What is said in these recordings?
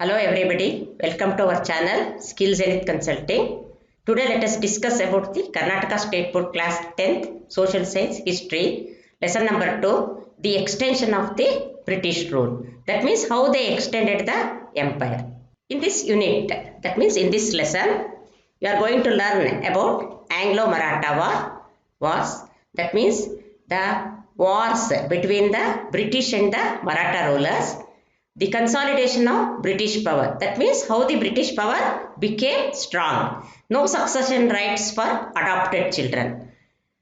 Hello everybody, welcome to our channel Skills Zenith Consulting. Today let us discuss about the Karnataka State Board Class 10th Social Science History. Lesson number 2, the extension of the British rule. That means how they extended the empire. In this unit, that means in this lesson, we are going to learn about Anglo-Maratha wars. That means the wars between the British and the Maratha rulers. The consolidation of British power. That means how the British power became strong. No succession rights for adopted children.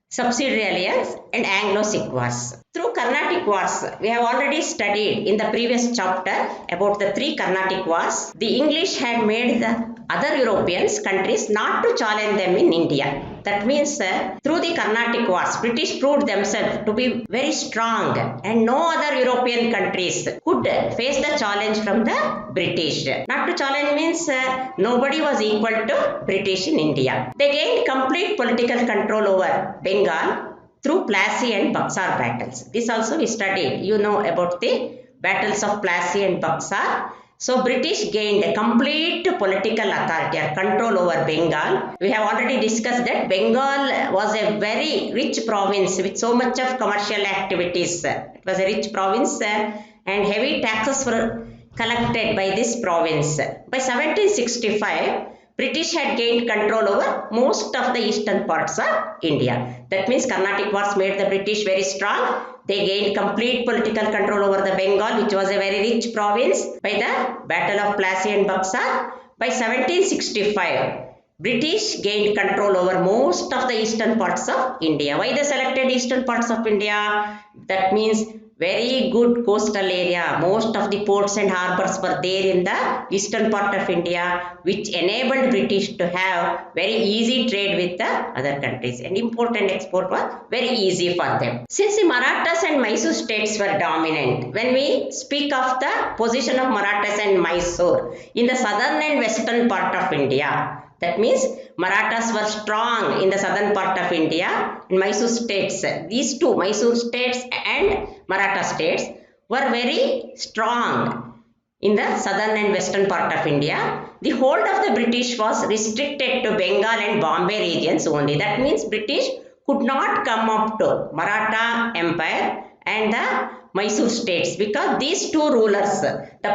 Subsidiary alliance and Anglo-Sikh wars. Through Carnatic wars, we have already studied in the previous chapter about the three Carnatic wars. The English had made the other European countries not to challenge them in India. That means through the Carnatic wars, British proved themselves to be very strong and no other European countries could face the challenge from the British. Not to challenge means nobody was equal to British in India. They gained complete political control over Bengal through Plassey and Buxar battles. This also we studied. You know about the battles of Plassey and Buxar. So British gained a complete political authority or control over Bengal. We have already discussed that Bengal was a very rich province with so much of commercial activities. It was a rich province and heavy taxes were collected by this province. By 1765, British had gained control over most of the eastern parts of India. That means Carnatic wars made the British very strong. They gained complete political control over the Bengal, which was a very rich province, by the Battle of Plassey and Buxar. By 1765, British gained control over most of the eastern parts of India. Why they selected eastern parts of India? That means very good coastal area. Most of the ports and harbors were there in the eastern part of India, which enabled British to have very easy trade with the other countries, and import and export was very easy for them. Since the Marathas and Mysore states were dominant, when we speak of the position of Marathas and Mysore in the southern and western part of India, that means Marathas were strong in the southern part of India and Mysore states. These two, Mysore states and Maratha states, were very strong in the southern and western part of India. The hold of the British was restricted to Bengal and Bombay regions only. That means British could not come up to Maratha Empire and the Mysore states because these two rulers of the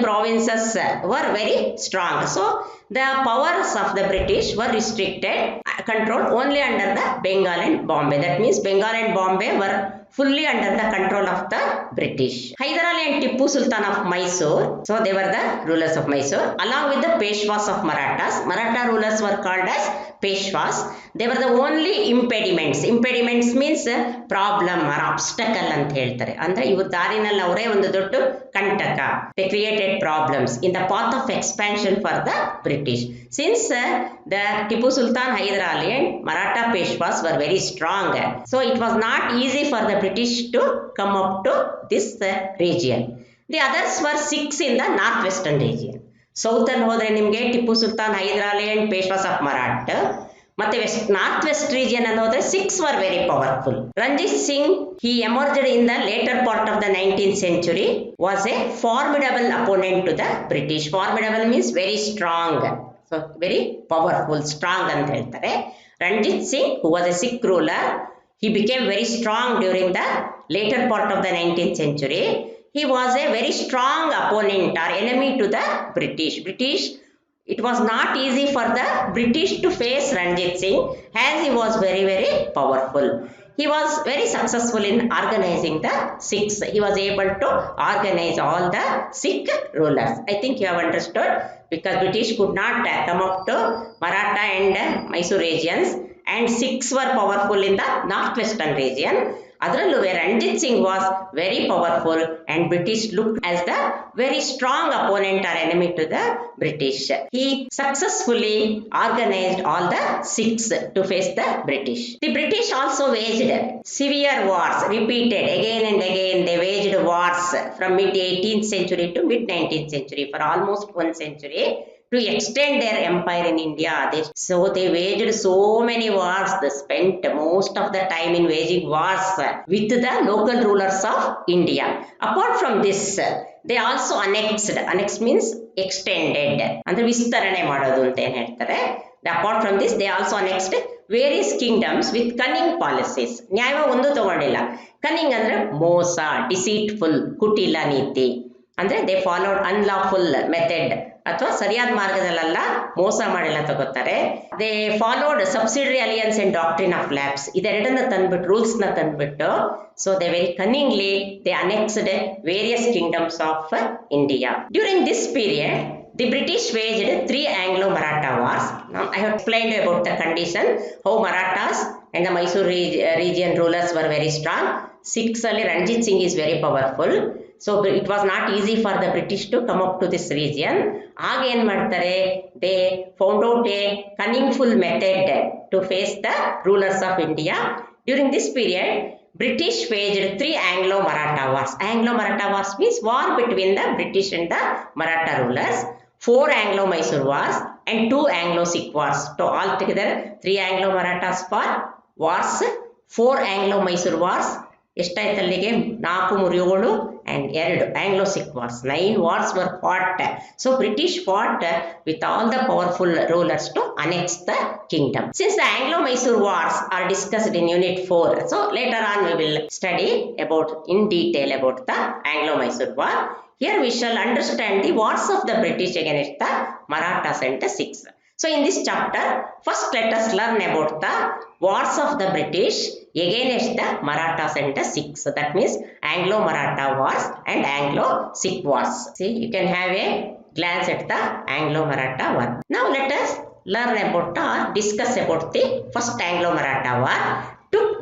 provinces were very strong. So the powers of the British were restricted, controlled only under the Bengal and Bombay. That means Bengal and Bombay were fully under the control of the British. Hyder Ali and Tipu Sultan of Mysore, so they were the rulers of Mysore, along with the Peshwas of Marathas. Maratha rulers were called as Peshwas. They were the only impediments. Impediments means problem or obstacle ಅಂತ ಹೇಳ್ತಾರೆ. ಅಂದ್ರೆ ಇವರು ದಾರಿನಲ್ಲಿ ಅವರೇ ಒಂದು ದೊಡ್ಡ ಕಂಟಕ. They created problems in the path of expansion for the British. Since the Tipu Sultan, Hyder Ali and Maratha Peshwas were very strong, so it was not easy for the British to come up to this region. The others were Sikhs in the northwestern region. Southern ಹೋದ್ರೆ ನಿಮಗೆ Tipu Sultan, Hyder Ali and Peshwas of Maratha. ಮತ್ತೆ north west region ಅನ್ನೋದ್ರೆ Sikhs were very powerful. Ranjit Singh, he emerged in the later part of the 19th century, was a formidable opponent to the British. Formidable means very strong. So very powerful, strong ಅಂತ ಹೇಳ್ತಾರೆ. Ranjit Singh, who was a Sikh ruler, he became very strong during the later part of the 19th century. He was a very strong opponent or enemy to the British. It was not easy for the British to face Ranjit Singh as he was very, very powerful. He was very successful in organizing the Sikhs. He was able to organize all the Sikh rulers. I think you have understood, because British could not come up to Maratha and Mysore regions, and Sikhs were powerful in the northwestern region. ಅದರಲ್ಲೂ Ranjit Singh was very powerful and British looked as the very strong opponent or enemy to the British. He successfully organized all the Sikhs to face the British. The British also waged severe wars, repeated again and again. They waged wars from mid 18th century to mid 19th century for almost 1 century to extend their empire in India. They waged so many wars. They spent most of the time in waging wars with the local rulers of India. Apart from this, they also annexe means extended ಅಂದ್ರೆ ವಿಸ್ತರಣೆ ಮಾಡೋದು ಅಂತ ಏನ್ ಹೇಳ್ತಾರೆ. Apart from this they also next various kingdoms with ಕನ್ನಿಂಗ್ policies. ನ್ಯಾಯವಾಗಿ ಒಂದು ತಗೊಂಡಿಲ್ಲ. ಕನ್ನಿಂಗ್ ಅಂದ್ರೆ ಮೋಸ, ಡಿಸೀಟ್ಫುಲ್, ಕುಟಿಲ ನೀತಿ ಅಂದ್ರೆ ದೇ ಫಾಲೋಡ್ ಅನ್ಲಾಫುಲ್ ಮೆಥಡ್ ಅಥವಾ ಸರಿಯಾದ ಮಾರ್ಗದಲ್ಲ, ಮೋಸ ಮಾಡಿಲ್ಲ ತಗೋತಾರೆ. They followed subsidiary alliance and doctrine of lapse, ಇದೆರಡನ್ನ ತಂದ್ಬಿಟ್ಟು ರೂಲ್ಸ್ ನ ತಂದ್ಬಿಟ್ಟು so they very cunningly they annexed various kingdoms of India. During this period the British waged 3 Anglo-Maratha wars. Now I have explained about the condition, how Marathas and the Mysore region rulers were very strong. Sikhs ali Ranjit Singh is very powerful. So it was not easy for the British to come up to this region. ಆಗ ಏನ್ ಮಾಡ್ತಾರೆ, they found out a cunningful method to face the rulers of India. During this period, British waged 3 Anglo-Maratha wars. Anglo-Maratha wars means war between the British and the Maratha rulers. 4 Anglo-Mysore wars and 2 Anglo-Sikh wars. So altogether 3 Anglo-Marathas for wars, 4 Anglo-Mysore wars. ಎಷ್ಟಾಯ್ತು ಅಲ್ಲಿಗೆ 4 3 7 and 2 Anglo-Sikh wars. 9 wars were fought. So British fought with all the powerful rulers to annex the kingdom. Since the Anglo-Mysore wars are discussed in unit 4, so later on we will study about in detail about the Anglo-Mysore war. Here we shall understand the wars of the British against the Marathas and the Sikhs. So in this chapter, first let us learn about the wars of the British against the Marathas and the Sikhs. So that means Anglo-Maratha wars and Anglo-Sikh wars. See, you can have a glance at the Anglo-Maratha war. Now let us learn about or discuss about the first Anglo-Maratha war,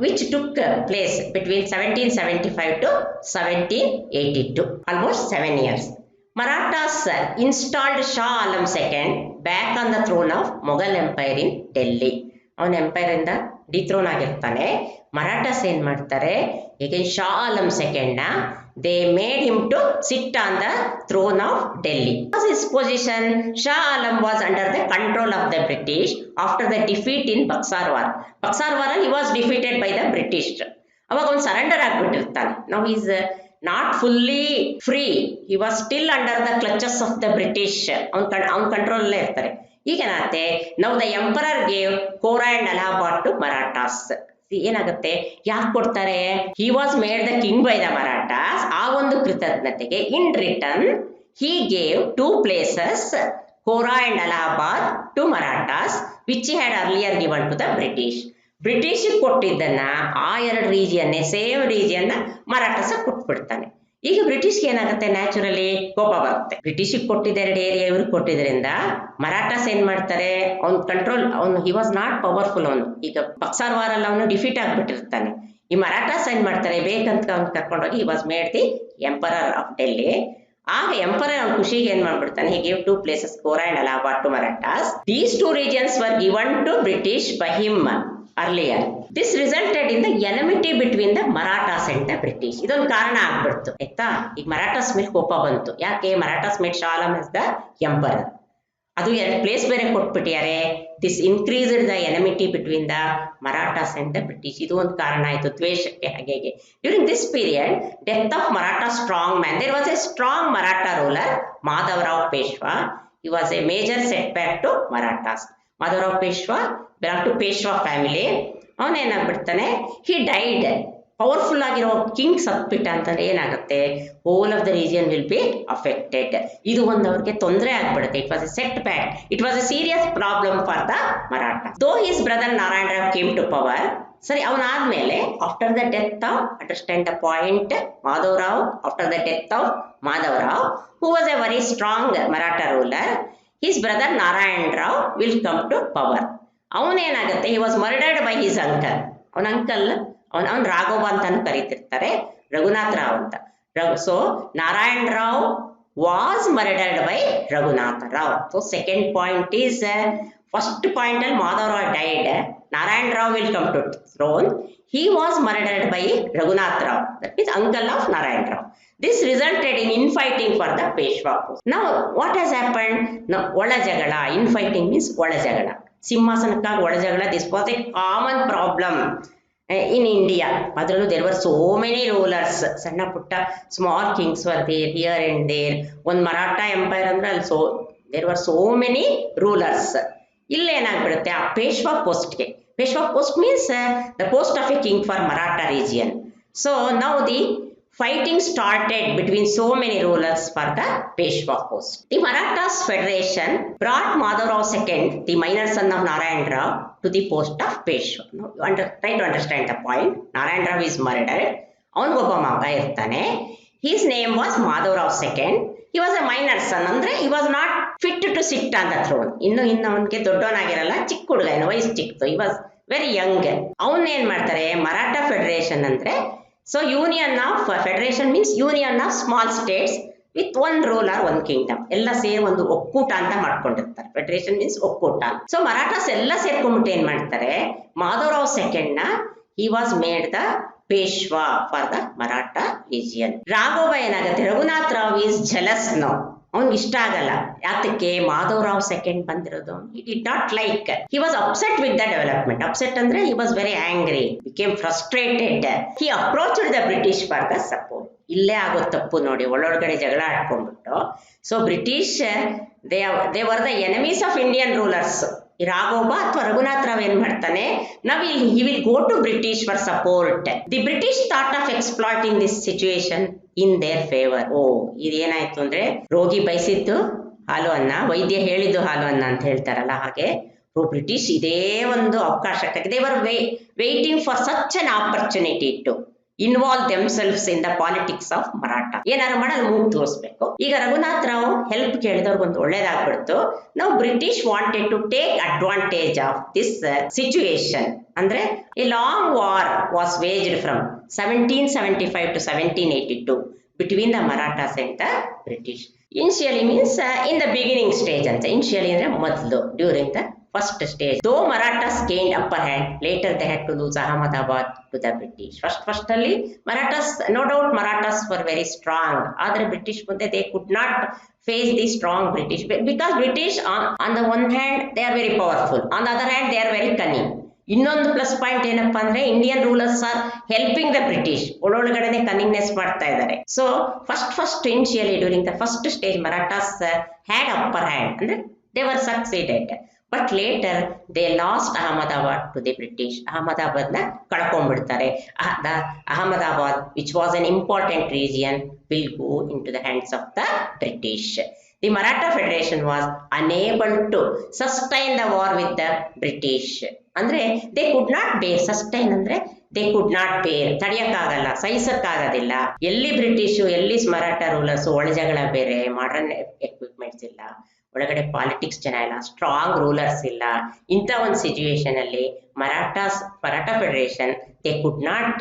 which took place between 1775 to 1782, almost 7 years. Marathas installed Shah Alam II back on the throne of Mughal Empire in Delhi. ಅವನ empire ಇಂದ ಡಿಥ್ರೋನ್ ಆಗಿರ್ತಾನೆ. ಮರಾಠಾಸ್ ಏನ್ ಮಾಡ್ತಾರೆ, ಈಗ Shah Alam second ನ they made him to sit on the throne of Delhi. As his position, Shah Alam was under the control of the British after the defeat in Buxar War. Buxar War he was defeated by the British. ಅವಾಗ ಅವನು surrender ಆಗ್ಬಿಟ್ಟಿರ್ತಾನೆ. Now he is not fully free. He was still under the clutches of the British. ಅವನ control ಅಲ್ಲೇ ಇರ್ತಾರೆ. ಈಗ ಏನಾಗುತ್ತೆ, now the emperor gave Kora and Allahabad to Marathas. ಏನಾಗುತ್ತೆ, ಯಾಕೆ ಕೊಡ್ತಾರೆ, he was made the king by the Marathas. ಆ ಒಂದು ಕೃತಜ್ಞತೆಗೆ in return he gave 2 places, Kora and Allahabad, to Marathas, which he had earlier given to the British. British ಕೊಟ್ಟಿದ್ದನ್ನ ಆ 2 region same region Marathas ಕೊಟ್ಬಿಡ್ತಾನೆ. ಈಗ ಬ್ರಿಟಿಷ್ಗೆ ಏನಾಗುತ್ತೆ, ನ್ಯಾಚುರಲಿ ಕೋಪ ಬರುತ್ತೆ. ಬ್ರಿಟಿಷ್ ಕೊಟ್ಟಿದ್ದ 2 ಏರಿಯಾ ಇವ್ರಿಗೆ ಕೊಟ್ಟಿದ್ರಿಂದ ಮರಾಠಾಸ್ ಏನ್ ಮಾಡ್ತಾರೆ, ಅವ್ನ ಕಂಟ್ರೋಲ್, ಅವ್ನು ಹಿ ವಾಸ್ ನಾಟ್ ಪವರ್ಫುಲ್. ಅವನು ಈಗ ಬಕ್ಸಾರ್ ವಾರ್ ಅಲ್ಲಿ ಅವನು ಡಿಫೀಟ್ ಆಗ್ಬಿಟ್ಟಿರ್ತಾನೆ. ಈ ಮರಾಠಾಸ್ ಏನ್ ಮಾಡ್ತಾರೆ, ಬೇಕಂತ ಅವ್ನು ಕರ್ಕೊಂಡೋಗಿ he was made the emperor of Delhi. ಆಗ ಎಂಪರರ್ ಅವ್ನ ಖುಷಿಗೆ ಏನ್ ಮಾಡ್ಬಿಡ್ತಾನೆ, he gave 2 places, Kora and Allahabad, to Marathas. These 2 regions were given to British by him earlier. This resulted in the enmity between the Marathas and the British. ಇದೊಂದು ಕಾರಣ ಆಗ್ಬಿಡ್ತು ಆಯ್ತಾ. ಈಗ ಮರಾಠಾಸ್ ಮೇಲೆ ಕೋಪ ಬಂತು. ಯಾಕೆ, Marathas made Shah Alam as the emperor. ಅದು 2 ಪ್ಲೇಸ್ ಬೇರೆ ಕೊಟ್ಬಿಟ್ಟಿದ್ದಾರೆ. This increased the enmity between the Marathas and the British. ಇದು ಒಂದು ಕಾರಣ ಆಯಿತು ದ್ವೇಷಕ್ಕೆ. ಹಾಗೆ during this period death of Maratha strong man. There was a strong Maratha ruler, Madhavrao Peshwa. He was a major setback to Marathas. Madhavrao Peshwa belong to Peshwa family. ಅವನೇನಾಗ್ಬಿಡ್ತಾನೆ, he died. Powerful ಆಗಿರೋ king ಸತ್ಬಿಟ್ಟ ಅಂತಂದ್ರೆ ಏನಾಗುತ್ತೆ, whole of the region will be affected. ಇದು ಒಂದು ಅವ್ರಿಗೆ ತೊಂದರೆ ಆಗ್ಬಿಡುತ್ತೆ. It was a setback. It was a serious problem for the Maratha. Though his brother Narayan Rao came to power. ಸರಿ, ಅವನಾದ್ಮೇಲೆ after the death of, understand the point, Madhavrao, after the death of Madhavrao, who was a very strong Maratha ruler, his brother Narayan Rao will come to power. ಅವನೇನಾಗುತ್ತೆ, he was murdered by his uncle. ಅವನ uncle, ಅವನ್ ರಾಘವ ಅಂತಾನು ಕರೀತಿರ್ತಾರೆ, ರಘುನಾಥ್ ರಾವ್ ಅಂತ. So Narayan Rao was murdered by Raghunath Rao. So second point is, first point ಅಲ್ಲಿ Madhavrao died, Narayan Rao will come to throne, he was murdered by Raghunath Rao, that means uncle of Narayan Rao. This resulted in infighting for the Peshwa post. Now what has happened? Now Ola Jagala, infighting means Ola Jagala. ಸಿಂಹಾಸನಕ್ಕಾಗಿ ಒಳ ಜಗಳ, this was A common problem in India. ಅದರಲ್ಲೂ there were so many rulers. ಸಣ್ಣ ಪುಟ್ಟ small kings were there here and there. ಒಂದು Maratha empire ಅಂದ್ರೆ ಅಲ್ಲಿ there were so many rulers. ಇಲ್ಲೇನಾಗ್ಬಿಡುತ್ತೆ ಆ ಪೇಶ್ವಾ ಪೋಸ್ಟ್ಗೆ. Peshwa post means the post of a king for Maratha region. So now the fighting started between so many rulers for the Peshwa post. The Marathas Federation brought Madhavrao II, the minor son of Narayan Rao, to the post of Peshwa. Now, try to understand the point. Narayan Rao is murdered. ಅವನಿಗೊಬ್ಬ ಮಗ ಇರ್ತಾನೆ. His name was Madhavrao II. He was a minor son, ಅಂದ್ರೆ he was not fit to sit on the throne. ಇನ್ನು ಅವನಿಗೆ ದೊಡ್ಡವನಾಗಿರಲ್ಲ, ಚಿಕ್ಕ ಹುಡುಗ, ವಯಸ್ಸು ಚಿಕ್ಕದು. He was very young. ಅವನ್ ಏನ್ ಮಾಡ್ತಾರೆ, ಮರಾಠ ಫೆಡರೇಷನ್ ಅಂದ್ರೆ so union of federation means union of small states with one ruler, one kingdom. ಎಲ್ಲ ಸೇರಿ ಒಂದು ಒಕ್ಕೂಟ ಅಂತ ಮಾಡ್ಕೊಂಡಿರ್ತಾರೆ. ಫೆಡರೇಷನ್ ಮೀನ್ಸ್ ಒಕ್ಕೂಟ. ಸೊ ಮರಾಠಾಸ್ ಎಲ್ಲ ಸೇರ್ಕೊಂಡ್ಬಿಟ್ಟು ಏನ್ ಮಾಡ್ತಾರೆ, ಮಾಧವರಾವ್ ಸೆಕೆಂಡ್ ನ he was made the Peshwa for the Maratha region. Raghava ಏನಾಗುತ್ತೆ, Raghunath Rao is jealous now. ಅವನಿಗೆ ಇಷ್ಟ ಆಗಲ್ಲ. ಯಾತಕ್ಕೆ, ಮಾಧವರಾವ್ ಸೆಕೆಂಡ್ ಬಂದಿರೋದು. he did not like. he was upset with the development. upset ಅಂದ್ರೆ he was very angry, became frustrated. he approached the British for the support. ಇಲ್ಲೇ ಆಗೋ ತಪ್ಪು ನೋಡಿ, ಒಳಗಡೆ ಜಗಳ ಆಡ್ಕೊಂಡ್ಬಿಟ್ಟು. So British they were the enemies of Indian rulers. ಈ ರಾಘೋಬ ಅಥವಾ ರಘುನಾಥ್ ರಾವ್ ಏನ್ ಮಾಡ್ತಾನೆ, ನಾವು he will go to British for support. the British thought of exploiting this situation in their favor. ಇದೇನಾಯ್ತು ಅಂದ್ರೆ, ರೋಗಿ ಬಯಸಿದ್ದು ಹಾಲು ಅನ್ನ, ವೈದ್ಯ ಹೇಳಿದ್ದು ಹಾಲು ಅನ್ನ ಅಂತ ಹೇಳ್ತಾರಲ್ಲ ಹಾಗೆ, ಬ್ರಿಟಿಷ್ ಇದೇ ಒಂದು ಅವಕಾಶಕ್ಕಾಗಿ they were waiting for such an opportunity to involve themselves in the politics of Maratha. ಏನಾರು ಮಾಡಲು ಮೂಗು ತೋರಿಸ್ಬೇಕು. ಈಗ ರಘುನಾಥ್ ರಾವ್ ಹೆಲ್ಪ್ ಕೇಳಿದವ್ರಿಗೆ ಒಂದು ಒಳ್ಳೇದಾಗ್ಬಿಡ್ತು. ನಾವು British wanted to take advantage of this situation. ಅಂದ್ರೆ a long war was waged from 1775 to 1782 between the Marathas and the British. Initially means in the beginning stage ಅಂತ. Initially ಅಂದ್ರೆ ಮೊದಲು, during the first stage. Though Marathas gained upper hand, later they had to lose Ahmedabad to the British. First ಅಲ್ಲಿ Marathas, no doubt Marathas were very strong. ಆದರೆ British ಮುಂದೆ they could not face the strong British, because British on the one hand they are very powerful, on the other hand they are very cunning. ಇನ್ನೊಂದು plus point ಏನಪ್ಪಾ ಅಂದ್ರೆ, Indian rulers are helping the British. ಒಳಗಡೆ cunningness ಮಾಡ್ತಾ ಇದ್ದಾರೆ. So first initially during the first stage Marathas had upper hand, ಅಂದ್ರೆ they were succeeded. But later they lost Ahmedabad to the British. Ahmedabad ನ ಕಳ್ಕೊಂಡ್ಬಿಡ್ತಾರೆ. Ahmedabad which was an important region will go into the hands of the British. The Maratha Federation was unable to sustain the war with the British. ಅಂದ್ರೆ they could not bear. sustain ಅಂದ್ರೆ they could not bear, ತಡೆಯಕ್ಕಾಗಲ್ಲ, ಸಹಿಸಕ್ಕಾಗೋದಿಲ್ಲ. ಎಲ್ಲಿ ಬ್ರಿಟಿಷು, ಎಲ್ಲಿ Maratha rulers, ಒಳಜಗಳ ಬೇರೆ, modern equipments ಇಲ್ಲ, ಒಳಗಡೆ politics ಚೆನ್ನಾಗಿಲ್ಲ, strong rulers ಇಲ್ಲ. ಇಂಥ ಒಂದು ಸಿಚುಯೇಷನ್ ಅಲ್ಲಿ Maratha federation they could not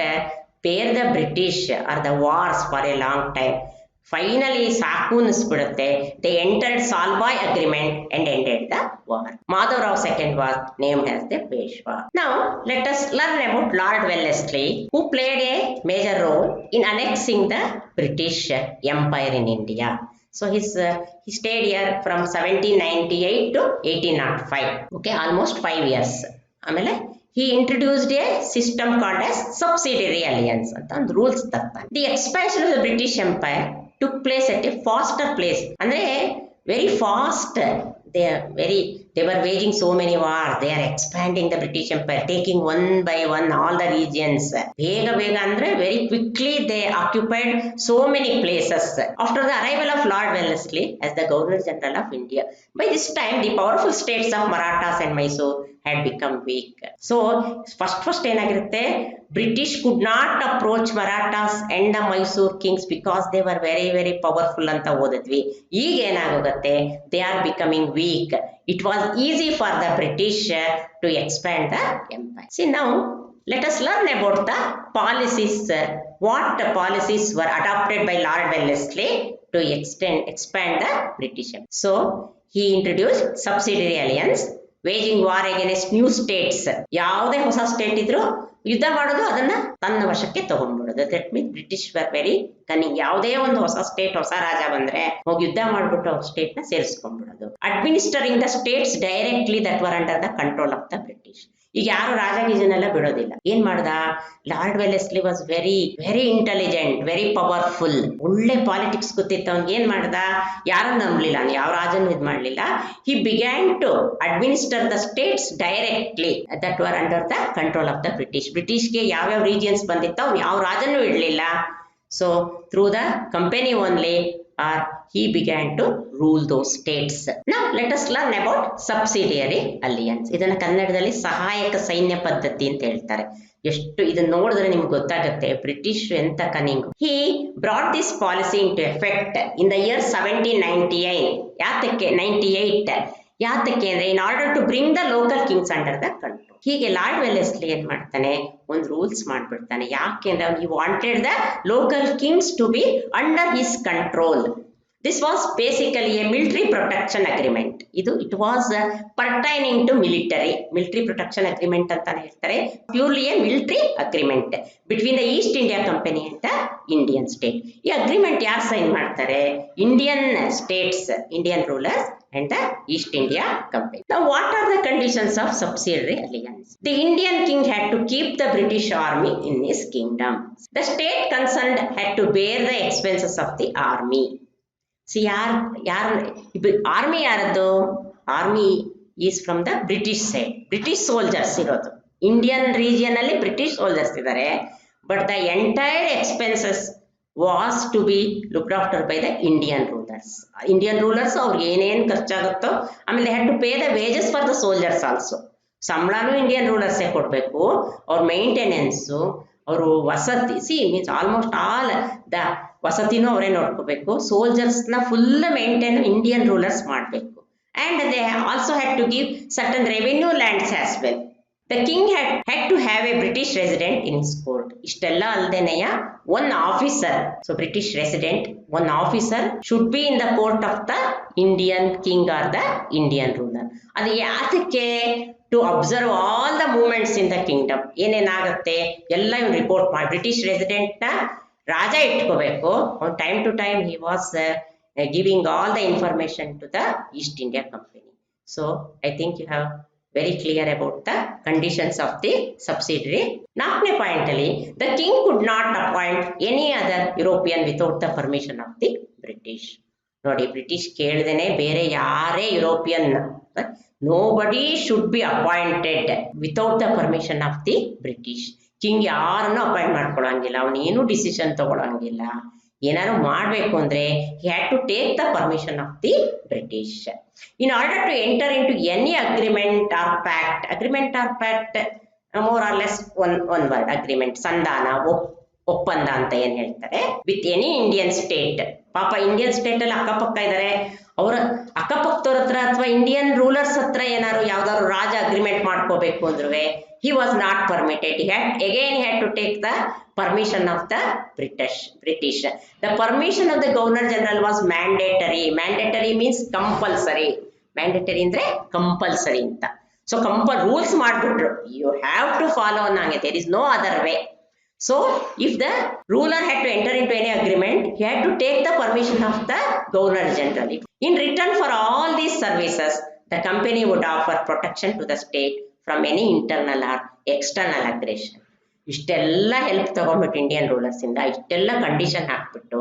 bear the British or the wars for a long time. Finally ಸಾಕು ಅನಿಸ್ಬಿಡುತ್ತೆ. they entered Salbai agreement and ended the war. Madhavrao II was named as the Peshwa. Now let us learn about Lord Wellesley, who played a major role in annexing the British Empire in India. So he stayed here from 1798 to 1805. Okay, almost 5 years. ಆಮೇಲೆ he introduced a system called as subsidiary alliance ಅಂತ ಒಂದು rules ತರ್ತಾನೆ. the expansion of the British Empire took place at a faster place. ಅಂದ್ರೆ very fast. They were waging so many wars. They are expanding the British Empire, taking one by one all the regions. ಬೇಗ ಅಂದ್ರೆ very quickly they occupied so many places. After the arrival of Lord Wellesley as the Governor General of India, by this time the powerful states of Marathas and Mysore had become weak. So first ಏನಾಗಿರುತ್ತೆ, British could not approach Marathas and the Mysore kings because they were very very powerful ಅಂತ ಓದಿದ್ವಿ. ಈಗ ಏನಾಗುತ್ತೆ, they are becoming weak. It was easy for the British to expand the empire. See, now let us learn about the policies. What policies were adopted by Lord Wellesley to expand the British Empire? So he introduced subsidiary alliance, waging war against new states. ಯಾವುದೇ ಹೊಸ state ಇದ್ರು ಯುದ್ಧ ಮಾಡೋದು, ಅದನ್ನ ತನ್ನ ವಶಕ್ಕೆ ತಗೊಂಡ್ಬಿಡೋದು. That means British were very cunning. ಯಾವುದೇ ಒಂದು ಹೊಸ ಸ್ಟೇಟ್, ಹೊಸ ರಾಜ ಬಂದ್ರೆ ಹೋಗಿ ಯುದ್ಧ ಮಾಡ್ಬಿಟ್ಟು ಅವ್ರ ಸ್ಟೇಟ್ ನ ಸೇರಿಸ್ಕೊಂಡ್ಬಿಡೋದು. Administering the states directly that were under the control of the British. ಈಗ ಯಾರು ರಾಜ ಗೀಜನೆಲ್ಲ ಬಿಡೋದಿಲ್ಲ. ಏನ್ ಮಾಡ್ದ, Lord Wellesley was very very intelligent, very powerful, ಒಳ್ಳೆ ಪಾಲಿಟಿಕ್ಸ್ ಗೊತ್ತಿತ್ತು ಅವ್ನಿಗೆ. ಏನ್ ಮಾಡ್ದ, ಯಾರನ್ನು ನಂಬಲಿಲ್ಲ, ಯಾವ ರಾಜನು ಇದ್ ಮಾಡ್ಲಿಲ್ಲ. He began to administer the states directly that were under the control of the ಬ್ರಿಟಿಷ್ಗೆ ಯಾವ್ಯಾವ ರೀಜಿಯನ್ಸ್ ಬಂದಿತ್ತು ಅವ್ನು ಯಾವ ರಾಜನೂ ಇಡ್ಲಿಲ್ಲ. So through the company only or he began to rule those states. Now let us learn about subsidiary alliance. ಇದನ್ನ ಕನ್ನಡದಲ್ಲಿ ಸಹಾಯಕ ಸೈನ್ಯ ಪದ್ಧತಿ ಅಂತ ಹೇಳ್ತಾರೆ. ಎಷ್ಟು ಇದನ್ನ ನೋಡಿದ್ರೆ ನಿಮ್ಗೆ ಗೊತ್ತಾಗುತ್ತೆ ಬ್ರಿಟಿಷ್ ಎಂತ cunning. He brought this policy into effect in the year 1798. ಯಾತಕ್ಕೆ 98? ಯಾತಕ್ಕೆ ಅಂದ್ರೆ in order to bring the local kings under the control. ಹೀಗೆ ಲಾರ್ಡ್ ವೆಲ್ಲೆಸ್ಲಿ ಏನ್ ಮಾಡ್ತಾನೆ, ಒಂದು ರೂಲ್ಸ್ ಮಾಡ್ಬಿಡ್ತಾನೆ. ಯಾಕೆಂದ್ರೆ he wanted the local kings to be under his control. This was basically a military protection agreement. It was pertaining to military protection agreement ಅಂತಾನೆ ಹೇಳ್ತಾರೆ. Purely a military agreement between the East India Company and the Indian state. ಈ agreement ಯಾರು sign ಮಾಡ್ತಾರೆ, Indian States, Indian rulers and the East India Company. Now what are the conditions of subsidiary alliance? The Indian king had to keep the British army in his kingdom. The state concerned had to bear the expenses of the army. See, army ಯಾರದ್ದು, army is from the British side, British soldiers ಇರೋದು. Indian region ಅಲ್ಲಿ British soldiers ಇದ್ದಾರೆ, but the entire expenses was to be looked after by the Indian rulers. Indian rulers ಅವ್ರಿಗೆ ಏನೇನು ಖರ್ಚಾಗುತ್ತೋ, ಆಮೇಲೆ they had to pay the wages for the soldiers also. ಸಂಬಳನೂ Indian ರೂಲರ್ಸೇ ಕೊಡಬೇಕು, ಅವ್ರ ಮೇಂಟೆನೆನ್ಸು, ಅವರು ವಸತಿ, ಮೀನ್ಸ್ ಆಲ್ಮೋಸ್ಟ್ ಆಲ್ ದ ವಸತಿನೂ ಅವರೇ ನೋಡ್ಕೋಬೇಕು. ಸೋಲ್ಜರ್ಸ್ನ ಫುಲ್ ಮೇಂಟೈನ್ ಇಂಡಿಯನ್ ರೂಲರ್ಸ್ ಮಾಡಬೇಕು. And they also had to give certain revenue lands as well. The king had to have a British resident in his court. ಇಷ್ಟೆಲ್ಲ ಅಲ್ದೇನೆಯ one officer, so British resident, one officer should be in the court of the Indian king or the Indian ruler. ಅದು ಯಾತಕ್ಕೆ, to observe all the movements in the kingdom. ಏನೇನಾಗುತ್ತೆ ಎಲ್ಲ ಇವ್ನು report ಮಾಡಿ, British resident ನ ರಾಜ ಇಟ್ಕೋಬೇಕು. on time to time he was giving all the information to the East India Company. So I think you have very clear about the conditions of the subsidiary. ನಾಲ್ಕನೇ point ಅಲ್ಲಿ, the king could not appoint any other European without the permission of the British. ನೋಡಿ, British ಕೇಳ್ದೇನೆ ಬೇರೆ ಯಾರೇ European, nobody should be appointed without the permission of the British. King ಯಾರನ್ನು appoint ಮಾಡ್ಕೊಳಂಗಿಲ್ಲ, ಅವನೇನು decision ತಗೊಳಂಗಿಲ್ಲ. ಏನಾದ್ರು ಮಾಡಬೇಕು ಅಂದ್ರೆ he had to take the permission of the British. In order to enter into any agreement or pact, more or less one word, agreement, ಸಂಧಾನ, ಒಪ್ಪಂದ ಅಂತ ಏನ್ ಹೇಳ್ತಾರೆ, ವಿತ್ ಎನಿ ಇಂಡಿಯನ್ ಸ್ಟೇಟ್. ಪಾಪ ಇಂಡಿಯನ್ ಸ್ಟೇಟ್ ಅಲ್ಲಿ ಅಕ್ಕಪಕ್ಕ ಇದಾರೆ, ಅವರ ಅಕ್ಕಪಕ್ಕದವ್ರ ಹತ್ರ ಅಥವಾ ಇಂಡಿಯನ್ ರೂಲರ್ಸ್ ಹತ್ರ ಏನಾದ್ರು ಯಾವ್ದಾದ್ರು ರಾಜ ಅಗ್ರಿಮೆಂಟ್ ಮಾಡ್ಕೋಬೇಕು ಅಂದ್ರೂ he was not permitted. He had to take the permission of the British. The permission of the Governor General was mandatory. Mandatory means compulsory. Mandatory ಅಂದ್ರೆ compulsory ಅಂತ. So rules ಮಾಡ್ಬಿಟ್ರು, you have to follow nange, there is no other way. So if the ruler had to enter into any agreement, he had to take the permission of the Governor General. In return for all these services, the company would offer protection to the state from any internal or external aggression. ಇಷ್ಟೆಲ್ಲ help ತಗೊಂಡ್ಬಿಟ್ಟು Indian rulers ಇಂದ ಇಷ್ಟೆಲ್ಲ condition ಹಾಕ್ಬಿಟ್ಟು,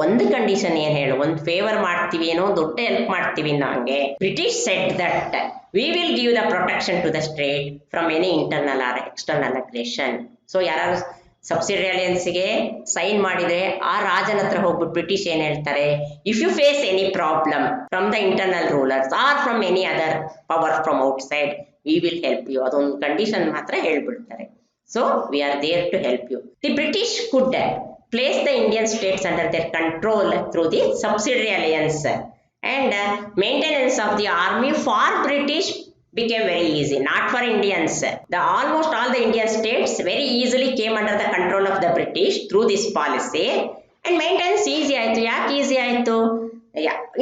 ಒಂದು condition ಏನ್ ಹೇಳು, ಒಂದು favour ಮಾಡ್ತೀವಿ, ಏನೋ ದೊಡ್ಡ ಹೆಲ್ಪ್ ಮಾಡ್ತೀವಿ ನಂಗೆ. British said that we will give the protection to the state from any internal or external aggression. So ಯಾರು ಸಬ್ಸಿಡರಿ ಅಲಯನ್ಸ್ಗೆ ಸೈನ್ ಮಾಡಿದ್ರೆ ಆ ರಾಜನ ಹತ್ರ ಹೋಗ್ಬಿಟ್ಟು ಬ್ರಿಟಿಷ್ ಏನ್ ಹೇಳ್ತಾರೆ, if you face any problem from the internal rulers or from any other power from outside, we will help you. ಅದೊಂದು ಕಂಡೀಷನ್ ಮಾತ್ರ ಹೇಳ್ಬಿಡ್ತಾರೆ. So we are there to help you. The British could place the Indian states under their control through the subsidiary alliance, and maintenance of the army for British became very easy, not for Indians. Almost all the Indian states very easily came under the control of the British through this policy, and maintenance easy ಆಯ್ತು. ಯಾಕೆ easy ಆಯ್ತು,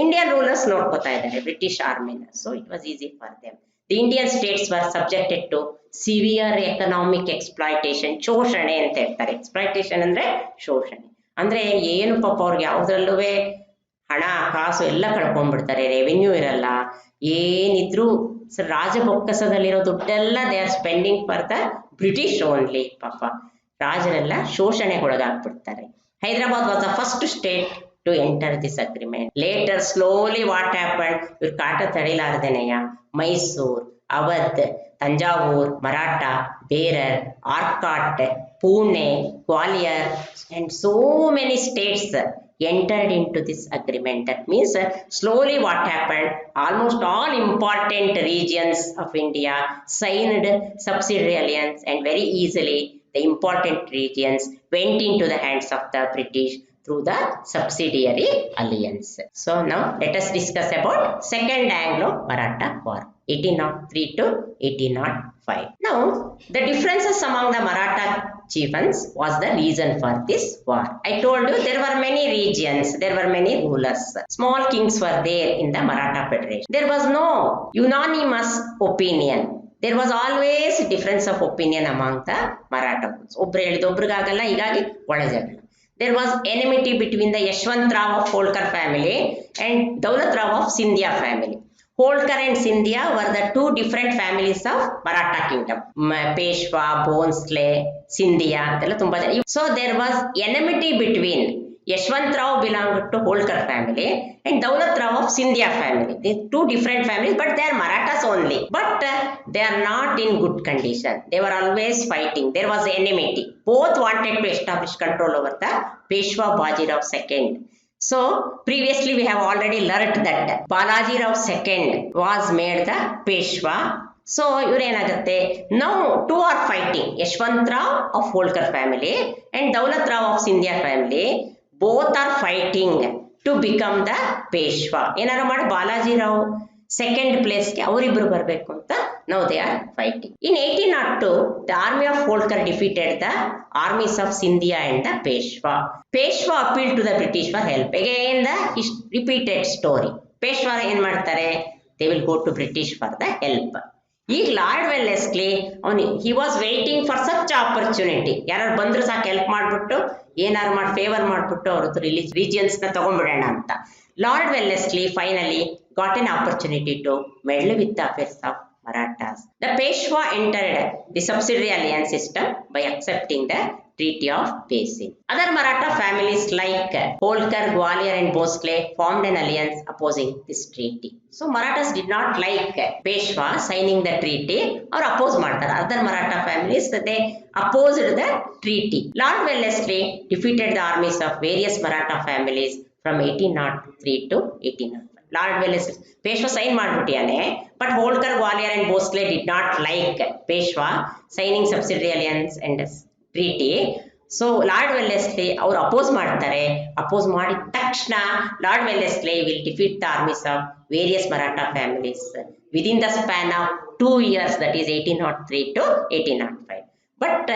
Indian rulers ನೋಡ್ಕೋತಾ ಇದ್ದಾರೆ British ಆರ್ಮಿನ, so it was easy for them. The Indian states were subjected to severe economic exploitation, ಶೋಷಣೆ ಅಂತ ಹೇಳ್ತಾರೆ. Exploitation ಅಂದ್ರೆ ಶೋಷಣೆ ಅಂದ್ರೆ ಏನು, ಪಾಪ ಅವ್ರಿಗೆ ಯಾವ್ದ್ರಲ್ಲೂ ಹಣ ಕಾಸು ಎಲ್ಲ ಕಳ್ಕೊಂಡ್ಬಿಡ್ತಾರೆ, ರೆವಿನ್ಯೂ ಇರಲ್ಲ, ಏನಿದ್ರು ಸೊ ರಾಜಬೊಕ್ಕಸದಲ್ಲಿರೋ ದುಡ್ಡೆಲ್ಲ they are spending for the British only. ಪಾಪ ರಾಜರೆಲ್ಲ ಶೋಷಣೆಗೊಳಗಾಗ್ಬಿಡ್ತಾರೆ. Hyderabad was the first state to enter this agreement. Later slowly what happen, ಇವ್ರ ಕಾಟ ತಡಿಲಾರ್ದೆನೆಯ Mysore, Awadh, Thanjavur, Maratha, Berar, Arcot, Pune, Gwalior, and so many states entered into this agreement. That means slowly what happened, almost all important regions of India signed subsidiary alliance, and very easily the important regions went into the hands of the British through the subsidiary alliance. So now let us discuss about Second Anglo-Maratha War, 1803 to 1805. Now the differences among the Maratha chieftains was the reason for this war. I told you there were many regions, there were many rulers. Small kings were there in the Maratha Federation. There was no unanimous opinion. There was always difference of opinion among the Marathas. ಒಬ್ರು ಹೇಳಿದ ಒಬ್ರಿಗಾಗಲ್ಲ, ಹೀಗಾಗಿ ಒಳಜಗಳ. There was enmity between the Yashwantrao of Holkar family and Daulat Rao of Scindia family. Holkar and Scindia were the two different families of Maratha kingdom. Peshwa, Bhonsle, Scindia, so there was enmity between Yashwantrao belonged to Holkar family and Daulat Rao of Scindia family. They two different families, but they are Marathas only. But they are not in good condition. They were always fighting. There was enmity. Both wanted to establish control over the Peshwa Bajirao II. So previously we have already learnt that Balaji Rao II was made the Peshwa. So ಇವರೇನಾಗುತ್ತೆ, now two are fighting, Yashwantrao of Holkar family and Daulat Rao of Scindia family. Both are fighting to become the Peshwa. ಏನಾರು ಮಾಡಿ Balaji Rao second ಪ್ಲೇಸ್ಗೆ ಅವರಿಬ್ರು ಬರಬೇಕು ಅಂತ now they are fighting. In 1802, the army of Holkar defeated the armies of Scindia and the Peshwa. Peshwa appealed to the British for help. Again the repeated story. Peshwa ಏನ್ ಮಾಡ್ತಾರೆ, they will go to British for the help. ಈಗ lord Wellesley he was waiting for such opportunity. ಯಾರು ಬಂದ್ರು ಸಾಕು help ಮಾಡ್ಬಿಟ್ಟು ಏನಾರು ಮಾಡಿ favour ಮಾಡ್ಬಿಟ್ಟು ಅವ್ರದ್ದು ರೀಜಿಯನ್ಸ್ ನ ತಗೊಂಡ್ಬಿಡೋಣ ಅಂತ. Lord Wellesley finally got an opportunity to meddle with the affairs of Marathas. The Peshwa entered the subsidiary alliance system by accepting the Treaty of Basing. Other Maratha families like Holkar, Gwalior and Bhonsle formed an alliance opposing this treaty. So Marathas did not like Peshwa signing the treaty or oppose ಮಾಡ್ತಾರೆ. Other Maratha families they opposed the treaty. Lord Wellesley defeated the armies of various Maratha families from 1803 to 1805. Lord Wellesley Peshwa sign ಮಾಡ್ಬಿಟ್ಟಿಯಾನೆ, but Holkar, Gwalior and Bhonsle did not like Peshwa signing subsidiary alliance and treaty. So lord Wellesley ಅವರು oppose ಮಾಡ್ತಾರೆ. Oppose ಮಾಡಿದ ತಕ್ಷಣ lord Wellesley will defeat the army's of various Maratha families within the span of 2 years, that is 1803 to 1805. But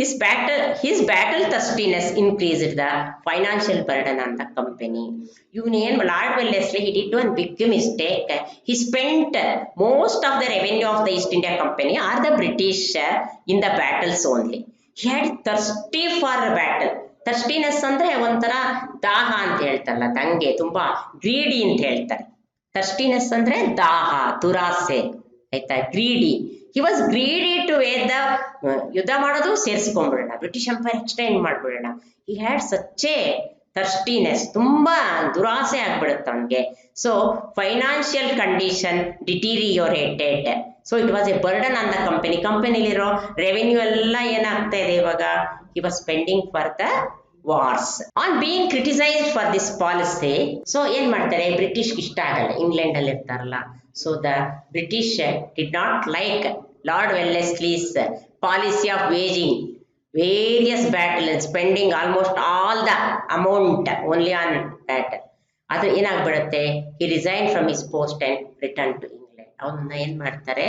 his battle thirstiness increased the financial burden on the company. Lord Wellesley, he did one big mistake. He spent most of the revenue of the East India Company or the British in the battles only. He had thirsty for battle. Thirstiness ಅಂದ್ರೆ ಒಂಥರ ದಾಹ ಅಂತ ಹೇಳ್ತಾರಲ್ಲ, ದಂಗೆ, ತುಂಬಾ greedy ಅಂತ ಹೇಳ್ತಾರೆ. ಥರ್ಸ್ಟಿನೆಸ್ ಅಂದ್ರೆ ದಾಹ, ದುರಾಸೆ, ಆಯ್ತಾ, greedy. He was greedy to wage ಯುದ್ಧ ಮಾಡೋದು ಸೇರಿಸ್ಕೊಂಡ್ಬಿಡೋಣ, ಬ್ರಿಟಿಷ್ ಎಂಪೈರ್ ಎಕ್ಸ್ಟೆಂಡ್ ಮಾಡ್ಬಿಡೋಣ. He had such a thirstiness, ತುಂಬಾ ದುರಾಸೆ ಆಗ್ಬಿಡುತ್ತೆ ಅವನಿಗೆ. So financial condition deteriorated. So it was a burden on the company. ಕಂಪನಿಲಿರೋ ರೆವೆನ್ಯೂ ಎಲ್ಲ ಏನಾಗ್ತಾ ಇದೆ ಇವಾಗ, he was spending for the wars. On being criticised for this policy, so ಏನ್ ಮಾಡ್ತಾರೆ, ಬ್ರಿಟಿಷ್ ಇಷ್ಟ ಆಗಲ್ಲ, ಇಂಗ್ಲೆಂಡ್ ಅಲ್ಲಿ ಇರ್ತಾರಲ್ಲ. So the British did not like Lord Wellesley's policy of waging various battles and spending almost all the amount only on that. ಅದು ಏನಾಗ್ಬಿಡುತ್ತೆ, he resigned from his post and returned to England. ಅವನ್ನ ಏನ್ ಮಾಡ್ತಾರೆ,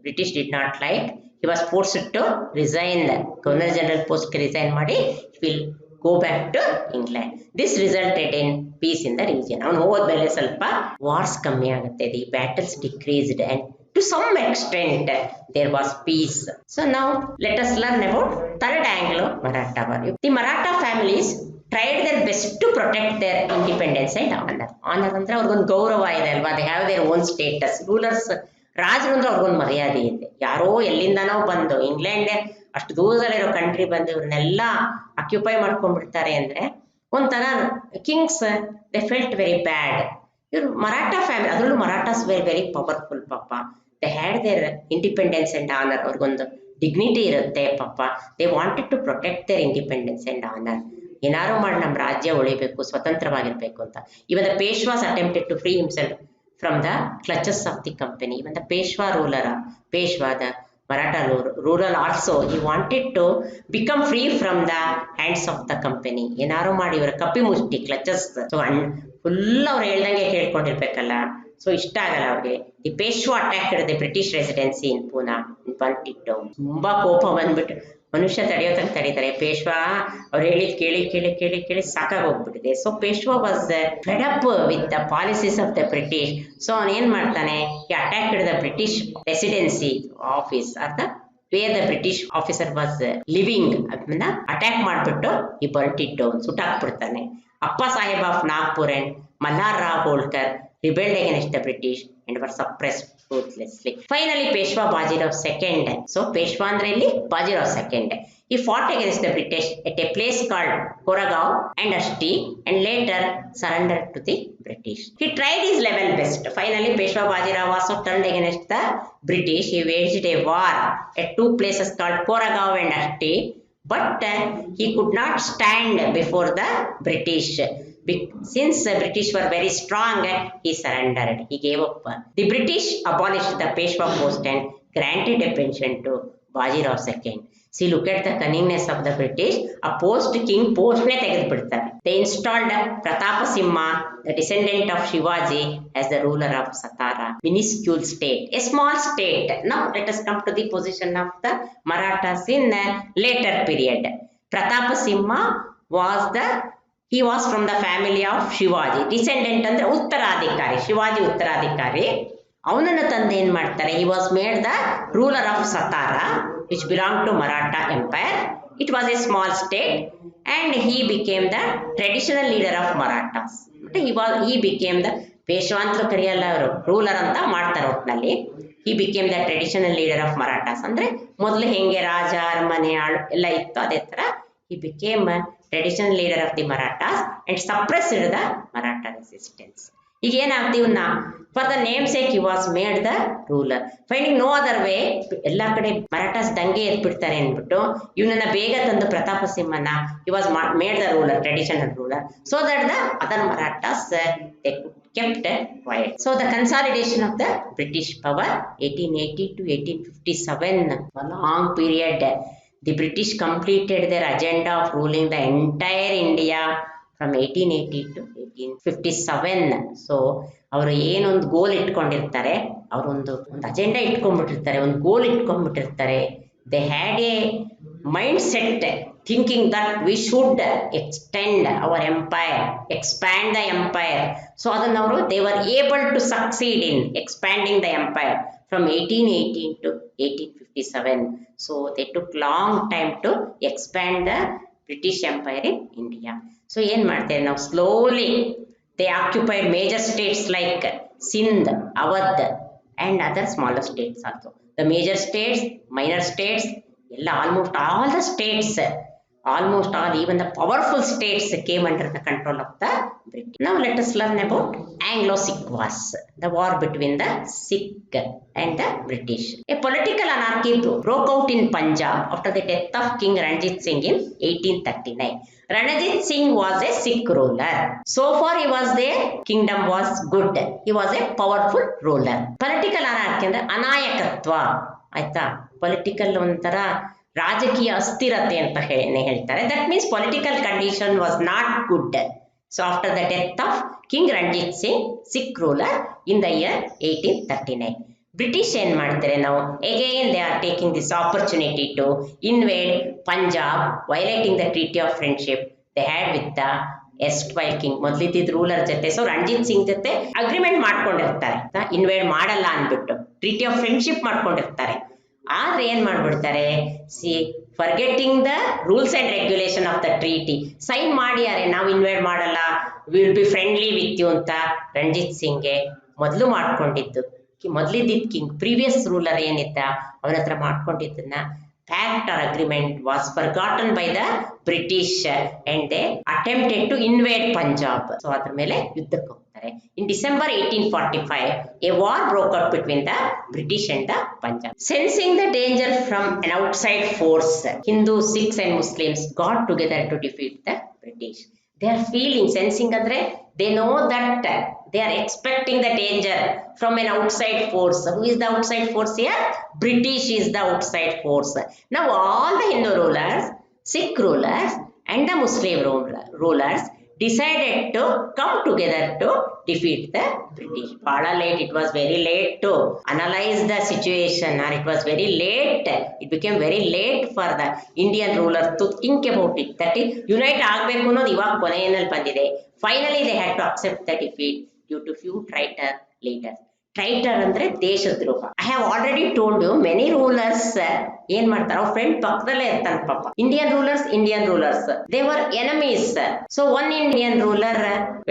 British did not like, he was forced to resign, governor general post ಗೆ resign ಮಾಡಿ he will go back to England. This resulted in peace in the region. ಅವನು ಹೋದ್ಮೇಲೆ ಸ್ವಲ್ಪ wars ಕಮ್ಮಿ ಆಗುತ್ತೆ, the battles decreased and to some extent there was peace. So now let us learn about Third Anglo-Maratha War. The Maratha families tried their best to protect their independence and honor. Honor ಅಂದ್ರೆ ಅವ್ರಿಗೊಂದು ಗೌರವ ಇದೆ ಅಲ್ವಾ, they have their own status. Rulers ರಾಜರು ಅಂದ್ರೆ ಅವ್ರಿಗೊಂದು ಮರ್ಯಾದೆ ಇದೆ. ಯಾರೋ ಎಲ್ಲಿಂದನೋ ಬಂದು ಇಂಗ್ಲೆಂಡ್ ಅಷ್ಟು ದೂರದಲ್ಲಿರೋ ಕಂಟ್ರಿ ಬಂದು ಇವ್ರನ್ನೆಲ್ಲ ಆಕ್ಯುಪೈ ಮಾಡ್ಕೊಂಡ್ಬಿಡ್ತಾರೆ ಅಂದ್ರೆ ಒಂಥರ kings they felt very bad. ಇವ್ರು ಮರಾಠ ಫ್ಯಾಮಿಲಿ, ಅದರಲ್ಲೂ ಮರಾಠಾಸ್ ವೆರಿ ಪವರ್ಫುಲ್ ಪಾಪ. They had their independence and honour, ಅವ್ರಿಗೊಂದು ಡಿಗ್ನಿಟಿ ಇರುತ್ತೆ ಪಾಪ. They wanted to protect their independence and honour. ಏನಾರು ಮಾಡಿ ನಮ್ಮ ರಾಜ್ಯ ಉಳಿಬೇಕು, ಸ್ವತಂತ್ರವಾಗಿರ್ಬೇಕು ಅಂತ. Even the Peshwas attempted to free himself from the clutches of the company. Even the Peshwa ruler, Peshwa the Maratha ruler also, he wanted to become free from the hands of the company. ಏನಾರು ಮಾಡಿ ಇವರ ಕಪ್ಪಿ ಮುಷ್ಟಿ ಕ್ಲಚಸ್. ಸೊ ಫುಲ್ ಅವ್ರು ಹೇಳ್ದಂಗೆ ಕೇಳ್ಕೊಂಡಿರ್ಬೇಕಲ್ಲ. So ಇಷ್ಟ ಆಗಲ್ಲ ಅವ್ರಿಗೆ. The Peshwa attacked the British residency in Poona burnt it down. ತುಂಬಾ ಕೋಪ ಬಂದ್ಬಿಟ್ಟು ಮನುಷ್ಯ ತಡೆಯೋತಂಗೆ ತಡೀತಾರೆ. ಪೇಶ್ವಾ ಅವ್ರು ಹೇಳಿದ್ ಕೇಳಿ ಕೇಳಿ ಕೇಳಿ ಕೇಳಿ ಸಾಕಾಗಿ ಹೋಗ್ಬಿಟ್ಟಿದೆ. So Peshwa was fed up with the policies of the British. So ಅವನ್ ಏನ್ ಮಾಡ್ತಾನೆ, he attacked the British residency office ಅರ್ಥ where the British officer was living, ಅದನ್ನ ಅಟ್ಯಾಕ್ ಮಾಡ್ಬಿಟ್ಟು ಈ ಬರ್ನ್ಟ್ ಇಟ್ ಡೌನ್, ಸುಟ್ಟಾಕ್ಬಿಡ್ತಾನೆ. Appa Sahib of Nagpur and Malhar Rao Holkar rebelled against the British and were suppressed ruthlessly. Finally, Peshwa Bajirao II. So, Peshwa andre illi Bajirao II. He fought against the British at a place called Koregaon and Asti and later surrendered to the British. He tried his level best. Finally, Peshwa Bajirao also turned against the British. He waged a war at two places called Koregaon and Asti, but he could not stand before the British. Since the British were very strong, he surrendered. He gave up. The British abolished the Peshwa post and granted a pension to Bajirao II. See, look at the cunningness of the British. A post king post ne ತೆಗೆದುಬಿಡ್ತಾರೆ. They installed Pratapa Simha, the descendant of Shivaji, as the ruler of Satara, minuscule state, a small state. Now let us come to the position of the Marathas in later period. Pratapa Simha he was from the family of Shivaji. Descendant ಅಂದ್ರೆ ಉತ್ತರಾಧಿಕಾರಿ, ಶಿವಾಜಿ ಉತ್ತರಾಧಿಕಾರಿ. ಅವನನ್ನ ತಂದು ಏನ್ ಮಾಡ್ತಾರೆ, he was made the ruler of Satara, which belonged to Maratha Empire. It was a small state and he became the traditional leader of Marathas. He became the Peshwa ಅಂತ ಕರೆಯಲ್ಲ ಅವರು, ruler ಅಂತ ಮಾಡ್ತಾರೆ ಒಟ್ಟಿನಲ್ಲಿ. he became the traditional leader of Marathas. ಅಂದ್ರೆ ಮೊದಲು ಹೆಂಗೆ ರಾಜ ಅರಮನೆ ಆಳು ಎಲ್ಲ ಇತ್ತು ಅದೇ ತರ he became a traditional leader of the Marathas and suppressed the Maratha resistance. ಈಗ ಏನಾಗ್ತಿ ಇವನ್ನ for the name sake he was made the ruler. Finding no other way, ಎಲ್ಲ ಕಡೆ ಮರಾಠಾಸ್ ದಂಗೆ ಎದ್ಬಿಡ್ತಾರೆ ಅಂದ್ಬಿಟ್ಟು ಇವನನ್ನ ಬೇಗ ತಂದು ಪ್ರತಾಪ ಸಿಂಹನ he was made the ruler, traditional ruler, so that the other Marathas they kept quiet. So the consolidation of the British power 1880 to 1857, a long period. The British completed their agenda of ruling the entire India from 1880 to 1857. So ಅವರು ಏನೊಂದು ಗೋಲ್ ಇಟ್ಕೊಂಡಿರ್ತಾರೆ, ಅವರೊಂದು agenda ಇಟ್ಕೊಂಡ್ಬಿಟ್ಟಿರ್ತಾರೆ, ಒಂದು goal ಇಟ್ಕೊಂಡ್ಬಿಟ್ಟಿರ್ತಾರೆ. They had a mindset thinking that we should extend our empire, expand the empire. So ಅದನ್ನ ಅವರು they were able to succeed in expanding the empire from 1818 to 1857. So they took long time to expand the British Empire in India. So ಏನ್ ಮಾಡ್ತಾರೆ ನಾವು, slowly they occupied major states like Sindh, Awadh and other smaller states also. The major states, minor states, almost all the states, almost all, even the powerful states came under the control of the British. Now let us learn about Anglo-Sikh Wars, the war between the Sikh and the British. A political anarchy broke out in Punjab after the death of King Ranjit Singh in 1839. Ranjit Singh was a Sikh ruler. So far he was there, kingdom was good. He was a powerful ruler. Political anarchy ಅಂದ್ರೆ ಅನಾಯಕತ್ವ ಆಯ್ತಾ. Political ಒಂಥರ ರಾಜಕೀಯ ಅಸ್ಥಿರತೆ ಅಂತ ಹೇಳ್ತಾರೆ. That means political condition was not good. So after the death of king Ranjit Singh, Sikh ruler, in the year 1839, British ಏನ್ ಮಾಡ್ತಾರೆ ನಾವು, again they are taking this opportunity to invade Punjab, violating the treaty of friendship they had with the erstwhile king, ಮೊದಲಿದ್ದ ruler ಜೊತೆ. ಸೊ ರಂಜಿತ್ ಸಿಂಗ್ ಜೊತೆ agreement ಮಾಡ್ಕೊಂಡಿರ್ತಾರೆ, invade ಮಾಡಲ್ಲ ಅಂದ್ಬಿಟ್ಟು ಟ್ರೀಟಿ ಆಫ್ ಫ್ರೆಂಡ್ಶಿಪ್ ಮಾಡ್ಕೊಂಡಿರ್ತಾರೆ. ಆದ್ರೆ ಏನ್ ಮಾಡ್ಬಿಡ್ತಾರೆ, ಸಿ forgetting the rules and regulation of the treaty, sign ಮಾಡಿಯಾರೆ ನಾವು ಇನ್ವೈಟ್ ಮಾಡಲ್ಲ, will be friendly with you ಅಂತ ರಂಜಿತ್ ಸಿಂಗ್ಗೆ ಮೊದಲು ಮಾಡ್ಕೊಂಡಿದ್ದು ಮೊದಲಿದ್ದ ಕಿಂಗ್ ಪ್ರೀವಿಯಸ್ ರೂಲರ್ ಏನಿದ್ದ ಅವನ ಹತ್ರ ಮಾಡ್ಕೊಂಡಿದ್ದನ್ನ pact or agreement was forgotten by the British and they attempted to invade Punjab. So ಅದರ ಮೇಲೆ ಯುದ್ಧಕ್ಕೆ ಹೋಗ್ತಾರೆ. In December 1845, a war broke out between the British and the Punjab. Sensing the danger from an outside force, Hindus, Sikhs and Muslims got together to defeat the British. They are feeling, sensing andre, they know that they are expecting the danger from an outside force. Who is the outside force here? British is the outside force. Now all the Hindu rulers, Sikh rulers and the Muslim rulers decided to come together to defeat the British. Bada late, it was very late to analyze the situation, or it was very late, it became very late for the Indian ruler to think about it, that unite ಆಗಬೇಕು ಅನ್ನೋದು ಇವಾಗ ಕೊನೆಯಲ್ಲಿ ಬಂದಿದೆ. Finally they had to accept the defeat due to few traitor leaders. Traitor ಅಂದ್ರೆ ದೇಶದ್ರೋಹ. I have already told you many rulers ಏನ್ ಮಾಡ್ತಾರೆ, ಅವ್ರ ಫ್ರೆಂಡ್ ಪಕ್ಕದಲ್ಲೇ ಇರ್ತಾನೆ ಪಾಪ. Indian rulers they were enemies. So one Indian ruler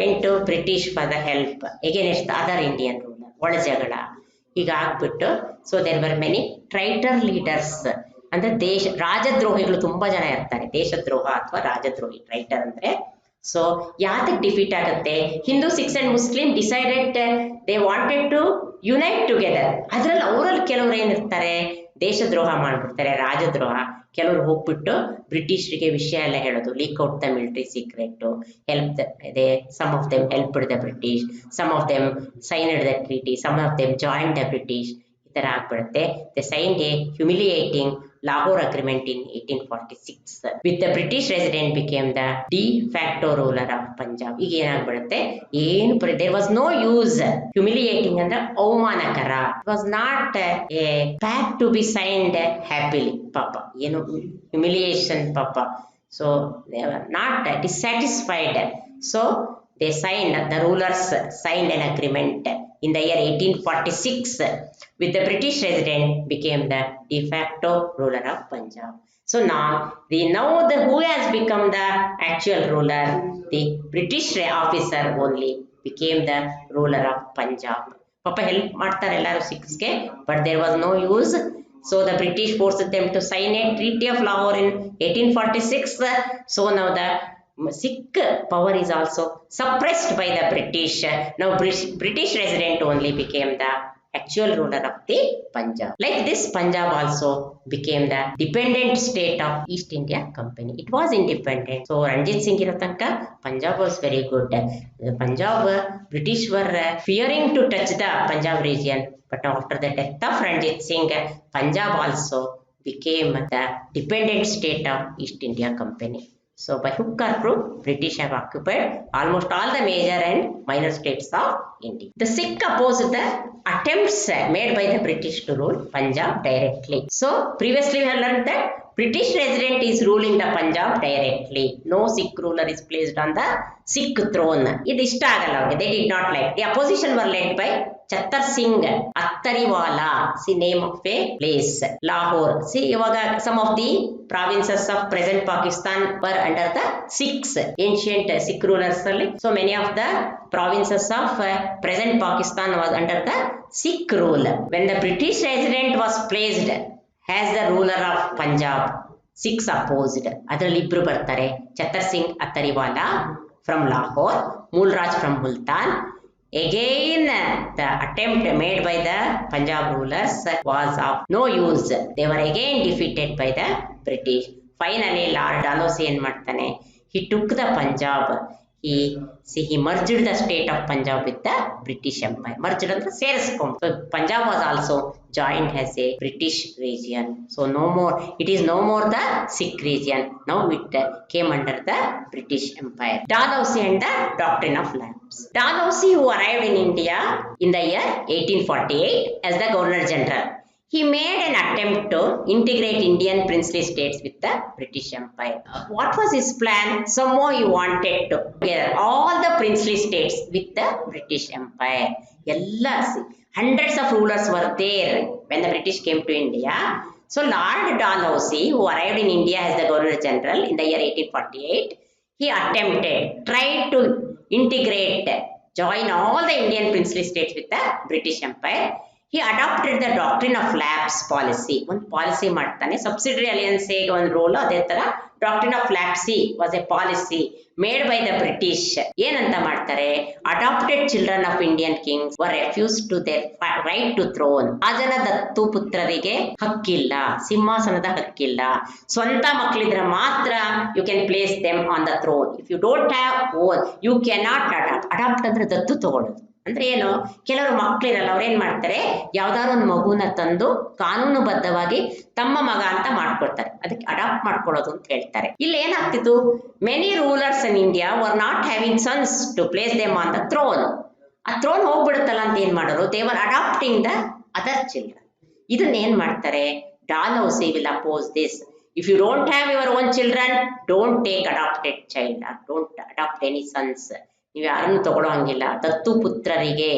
went to British for the help against the other Indian ruler. ಒಳ ಜಗಳ ಈಗ ಆಗ್ಬಿಟ್ಟು, so there were many traitor leaders. ಅಂದ್ರೆ ರಾಜದ್ರೋಹಿಗಳು ತುಂಬಾ ಜನ ಇರ್ತಾರೆ. ದೇಶದ್ರೋಹ ಅಥವಾ ರಾಜದ್ರೋಹಿ, ಟ್ರೈಟರ್ ಅಂದ್ರೆ. ಸೊ ಯಾತಕ್ಕೆ ಡಿಫೀಟ್ ಆಗುತ್ತೆ? Hindu, Sikhs and Muslim decided they wanted to unite together. ಅವರಲ್ಲಿ ಕೆಲವರು ಏನಿರ್ತಾರೆ, ದೇಶದ್ರೋಹ ಮಾಡ್ಬಿಡ್ತಾರೆ, ರಾಜದ್ರೋಹ. ಕೆಲವರು ಹೋಗ್ಬಿಟ್ಟು ಬ್ರಿಟಿಷರಿಗೆ ವಿಷಯ ಎಲ್ಲ ಹೇಳೋದು, leak out the military secret, help they some of them helped the British, some of them signed the treaty, some of them join the British. ಈ ತರ ಆಗ್ಬಿಡುತ್ತೆ. They signed a humiliating Lahore Agreement in 1846 with the British resident became the de facto ruler of Punjab. ಈಗ ಏನಾಗ್ಬಿಡುತ್ತೆ, ಏನು there was no use. Humiliating ಅಂದ್ರೆ ಅವಮಾನಕರ. It was not a pact to be signed happily. ಪಾಪ ಏನು humiliation ಪಾಪ. So they were not dissatisfied. So they signed, the rulers signed an agreement in the year 1846 with the British resident became the de facto ruler of Punjab. So now who has become the actual ruler? The British officer only became the ruler of Punjab. Papa help ಮಾಡ್ತಾರೆ ಎಲ್ಲರೂ ಸಿಖ್ಸ್ಗೆ, but there was no use. So the British forced them to sign a Treaty of Lahore in 1846. So now the Sikh power is also suppressed by the British. Now British resident only became the actual ruler of the Punjab. Like this, Punjab also became the dependent state of East India Company. It was independent. So Ranjit Singh iratanka Punjab was very good. The Punjab, British were fearing to touch the Punjab region. But after the death of Ranjit Singh, Punjab also became the dependent state of East India Company. So by hook or crook, British have occupied almost all the major and minor states of India. The Sikh opposed the attempts made by the British to rule Punjab directly. So previously we have learned that British resident is ruling the Punjab directly. No Sikh ruler is placed on the Sikh throne. It is they did not like. The opposition were led by Chattar Singh Attariwala. See name of a place, Lahore. See some of the provinces of present Pakistan were under the Sikhs, ancient Sikh rulers. So many of the provinces of present Pakistan was under the Sikh rule. When the British resident was placed as the ruler of Punjab, Sikhs opposed. ಅದರಲ್ಲಿ ಇಬ್ರು ಬರ್ತಾರೆ, ಚತ್ತರ್ Singh ಅತ್ತರಿವಾಲಾ from Lahore, Mulraj from Multan. Again, the attempt made by the Punjab rulers was of no use. They were again defeated by the British. Finally, Lord Dalhousie ಏನ್ ಮಾಡ್ತಾನೆ, he took the Punjab. He merged the state of Punjab with the British Empire. Merged ಅಂದ್ರೆ ಸೇರಿಸ್ಕೊಂಡು. So Punjab was also joined as a British region. So no more, it is no more the Sikh region. Now it came under the British Empire. Dalhousie and the Doctrine of Lapse. Dalhousie, who arrived in India in the year 1848 as the Governor General, he made an attempt to integrate Indian princely states with the British Empire. What was his plan? Somehow he wanted to gather all the princely states with the British Empire. Hundreds of rulers were there when the British came to India. So Lord Dalhousie, who arrived in India as the Governor General in the year 1848, he tried to integrate, join all the Indian princely states with the British Empire. He adopted the doctrine of lapse policy. ಒಂದು policy ಮಾಡ್ತಾನೆ, subsidiary alliance ಹೇಗೆ ಒಂದು rule ಅದೇ ತರ doctrine of lapse was a policy made by the British. ಏನಂತ ಮಾಡ್ತಾರೆ, adopted children of Indian kings were refuse to their right to throne. ರಾಜನ ದತ್ತು ಪುತ್ರರಿಗೆ ಹಕ್ಕಿಲ್ಲ, ಸಿಂಹಾಸನದ ಹಕ್ಕಿಲ್ಲ. ಸ್ವಂತ ಮಕ್ಕಳಿದ್ರೆ ಮಾತ್ರ you can place them on the throne. If you don't have own you cannot adopt. Adopt ಅಂದ್ರೆ ದತ್ತು ತಗೊಳ್ಳೋದು ಅಂದ್ರೆ ಏನು, ಕೆಲವರು ಮಕ್ಕಳಿರಲ್ಲ, ಅವ್ರೇನ್ ಮಾಡ್ತಾರೆ, ಯಾವ್ದಾದ್ರು ಒಂದು ಮಗುನ ತಂದು ಕಾನೂನುಬದ್ಧವಾಗಿ ತಮ್ಮ ಮಗ ಅಂತ ಮಾಡ್ಕೊಳ್ತಾರೆ, ಅದಕ್ಕೆ ಅಡಾಪ್ಟ್ ಮಾಡ್ಕೊಳ್ಳೋದು ಅಂತ ಹೇಳ್ತಾರೆ. ಇಲ್ಲಿ ಏನಾಗ್ತಿತ್ತು, many rulers in India were not having sons to place them on the throne. ಆ ಥ್ರೋನ್ ಹೋಗ್ಬಿಡುತ್ತಲ್ಲ ಅಂತ ಏನ್ ಮಾಡೋರು, they were adopting the other children. ಇದನ್ನ ಏನ್ ಮಾಡ್ತಾರೆ, Dalhousie will oppose this. If you don't have your own children, don't take adopted child, don't adopt any sons. ನೀವು ಯಾರನ್ನು ತಗೊಳ್ಳೋ ಹಂಗಿಲ್ಲ, ದತ್ತು ಪುತ್ರರಿಗೆ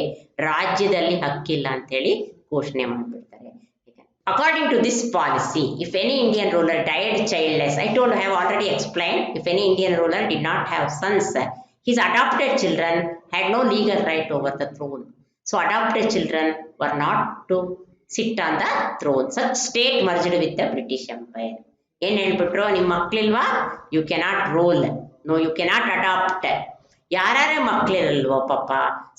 ರಾಜ್ಯದಲ್ಲಿ ಹಕ್ಕಿಲ್ಲ ಅಂತ ಹೇಳಿ ಘೋಷಣೆ ಮಾಡಿಬಿಡ್ತಾರೆ. According to this policy, if any Indian ruler died childless, I told have already explain, if any Indian ruler did not have sons, his adopted children had no legal right over the throne. So adopted children were not to sit on the throne. Such state merged with the British Empire. ಏನ್ ಹೇಳ್ಬಿಟ್ರು, ನಿಮ್ಮ ಮಕ್ಳಿಲ್ವಾ, you cannot rule, no you cannot adopt. ಯಾರ್ಯಾರ ಮಕ್ಳಿರಲ್ವೋ ಪಾಪ,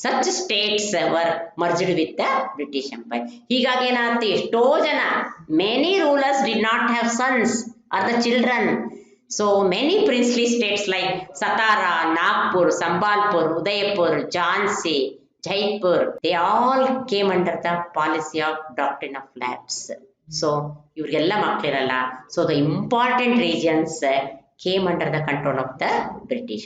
such states were merged with the British empire. ಹೀಗಾಗಿ ಏನಾಗುತ್ತೆ, ಎಷ್ಟೋ ಜನ many rulers did not have sons are the children. So many princely states like Satara, Nagpur, Sambalpur, Udaipur, Jhansi, Jaipur, they all came under the policy of doctrine of lapse. So ಇವ್ರಿಗೆಲ್ಲ ಮಕ್ಕಳಿರಲ್ಲ. So the important regions came under the control of the British.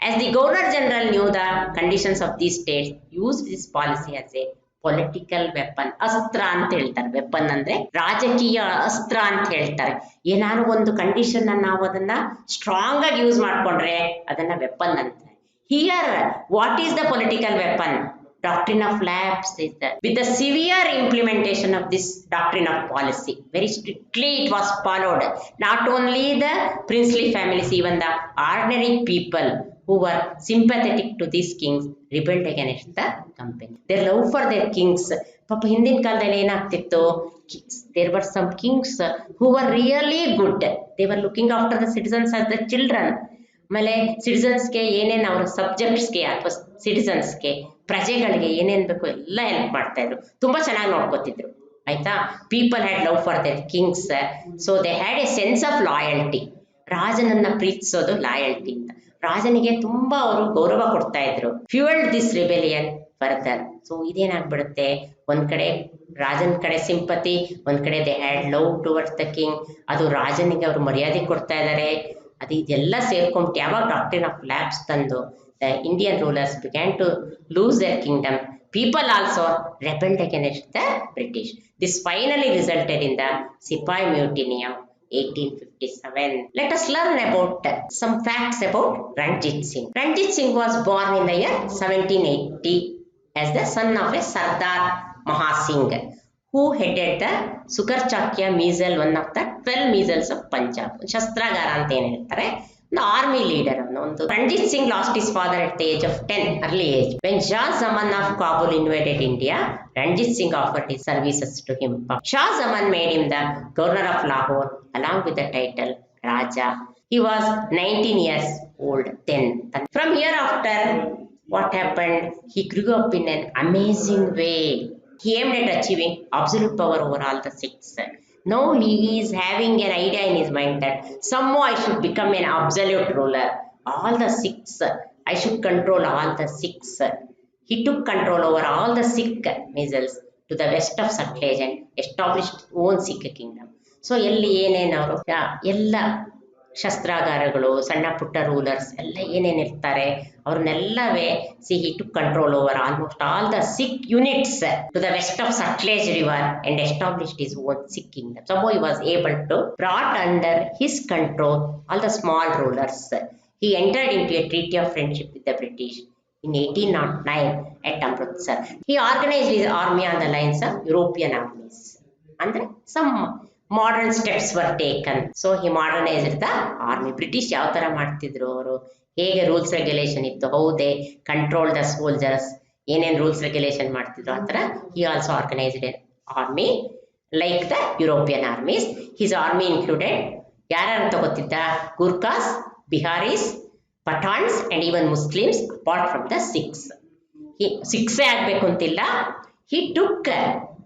As the Governor General knew the conditions of these states, used this policy as a political weapon. ಅಸ್ತ್ರ ಅಂತ ಹೇಳ್ತಾರೆ, weapon ಅಂದ್ರೆ ರಾಜಕೀಯ ಅಸ್ತ್ರ ಅಂತ ಹೇಳ್ತಾರೆ. ಏನಾದ್ರು ಒಂದು ಕಂಡೀಷನ್ ನಾವು ಅದನ್ನ ಸ್ಟ್ರಾಂಗ್ ಆಗಿ ಯೂಸ್ ಮಾಡ್ಕೊಂಡ್ರೆ ಅದನ್ನ ವೆಪನ್ ಅಂತಾರೆ. Here what is the political weapon? Doctrine of lapse is that. With the severe implementation of this doctrine of policy, very strictly it was followed. Not only the princely families, even the ordinary people who were sympathetic to these kings rebelled against the company. Their love for their kings. ಪಾಪ ಹಿಂದಿನ ಕಾಲದಲ್ಲಿ ಏನಾಗ್ತಿತ್ತು, there were some kings who were really good. They were looking after the citizens as the children. ಆಮೇಲೆ ಸಿಟಿಸನ್ಸ್ಗೆ ಏನೇನು ಅವ್ರ ಸಬ್ಜೆಕ್ಟ್ಸ್ಗೆ ಅಥವಾ ಸಿಟಿಸನ್ಸ್ಗೆ ಪ್ರಜೆಗಳಿಗೆ ಏನೇನು ಬೇಕು ಎಲ್ಲ ಹೆಲ್ಪ್ ಮಾಡ್ತಾ ಇದ್ರು, ತುಂಬಾ ಚೆನ್ನಾಗಿ ನೋಡ್ಕೋತಿದ್ರು. ಆಯ್ತಾ, people had love for their kings, so they had a sense of loyalty. ರಾಜನನ್ನ ಪ್ರೀತಿಸೋದು ಲಾಯಲ್ಟಿ ಅಂತ, ರಾಜನಿಗೆ ತುಂಬಾ ಅವರು ಗೌರವ ಕೊಡ್ತಾ ಇದ್ರು. Fuelled this rebellion further. So ಇದೇನಾಗ್ಬಿಡುತ್ತೆ, ಒಂದ್ ಕಡೆ ರಾಜನ ಕಡೆ ಸಿಂಪತಿ, ಒಂದ್ ಕಡೆ they had love towards the king, ಅದು ರಾಜನಿಗೆ ಅವರು ಮರ್ಯಾದೆ ಕೊಡ್ತಾ ಇದ್ದಾರೆ. ಅದು ಇದೆಲ್ಲ ಸೇರ್ಕೊಂಡು ಯಾವಾಗ ಡಾಕ್ಟ್ರಿನ್ ಆಫ್ ಲ್ಯಾಪ್ಸ್ ತಂದು the Indian rulers began to lose their kingdom, people also rebelled against the British. This finally resulted in the Sepoy Mutiny of 1857. Let us learn about some facts about Ranjit Singh. Ranjit Singh was born in the year 1780 as the son of a Sardar Mahasingh, who headed the Sukarchakya Measle, one of the 12 measles of Punjab. ಶಸ್ತ್ರಾಗಾರ ಅಂತ ಏನ್ ಹೇಳ್ತಾರೆ, the army leader. Ranjit Singh lost his father at the age of 10, early age. When Shah Zaman of Kabul invaded India, Ranjit Singh offered his services to him. Shah Zaman made him the governor of Lahore along with the title Raja. He was 19 years old then. From hereafter, what happened? He grew up in an amazing way. He aimed at achieving absolute power over all the Sikhs. Now he is having an idea in his mind that somehow I should become an absolute ruler. All the Sikhs, I should control all the Sikhs. He took control over all the Sikh measles to the west of Sutlej and established own Sikh kingdom. So ಎಲ್ಲಿ ಏನೇನವರು ಎಲ್ಲ ಶಸ್ತ್ರಾಗಾರಗಳು, ಸಣ್ಣ ಪುಟ್ಟ rulers ಎಲ್ಲ ಏನೇನಿರ್ತಾರೆ ಅವ್ರನ್ನೆಲ್ಲವೇ he took control over almost all the Sikh units to the west of Sutlej river and established his own Sikh kingdom. Somehow he was able to brought under his control all the small rulers. He entered into a treaty of friendship with the British in 1809 at Amritsar. He organized his army on the lines of European armies. ಅಂದ್ರೆ some modern steps were taken. So he modernized the army. British ಯಾವ ತರ ಮಾಡ್ತಿದ್ರು, ಅವರು ಹೇಗೆ rules regulation ಇತ್ತು, how they control the soldiers, ಏನೇನು rules regulation ಮಾಡ್ತಿದ್ರು ಆ ಥರ he also organized an army like the European armies. His army included ಯಾರ್ಯಾರು ತಗೋತಿದ್ದ ಗೂರ್ಖಾಸ್, ಬಿಹಾರೀಸ್, ಪಠಾಣ್ಸ್ and even Muslims apart from the Sikhs. ಸಿಖ್ಸೇ ಆಗಬೇಕು ಅಂತಿಲ್ಲ. He took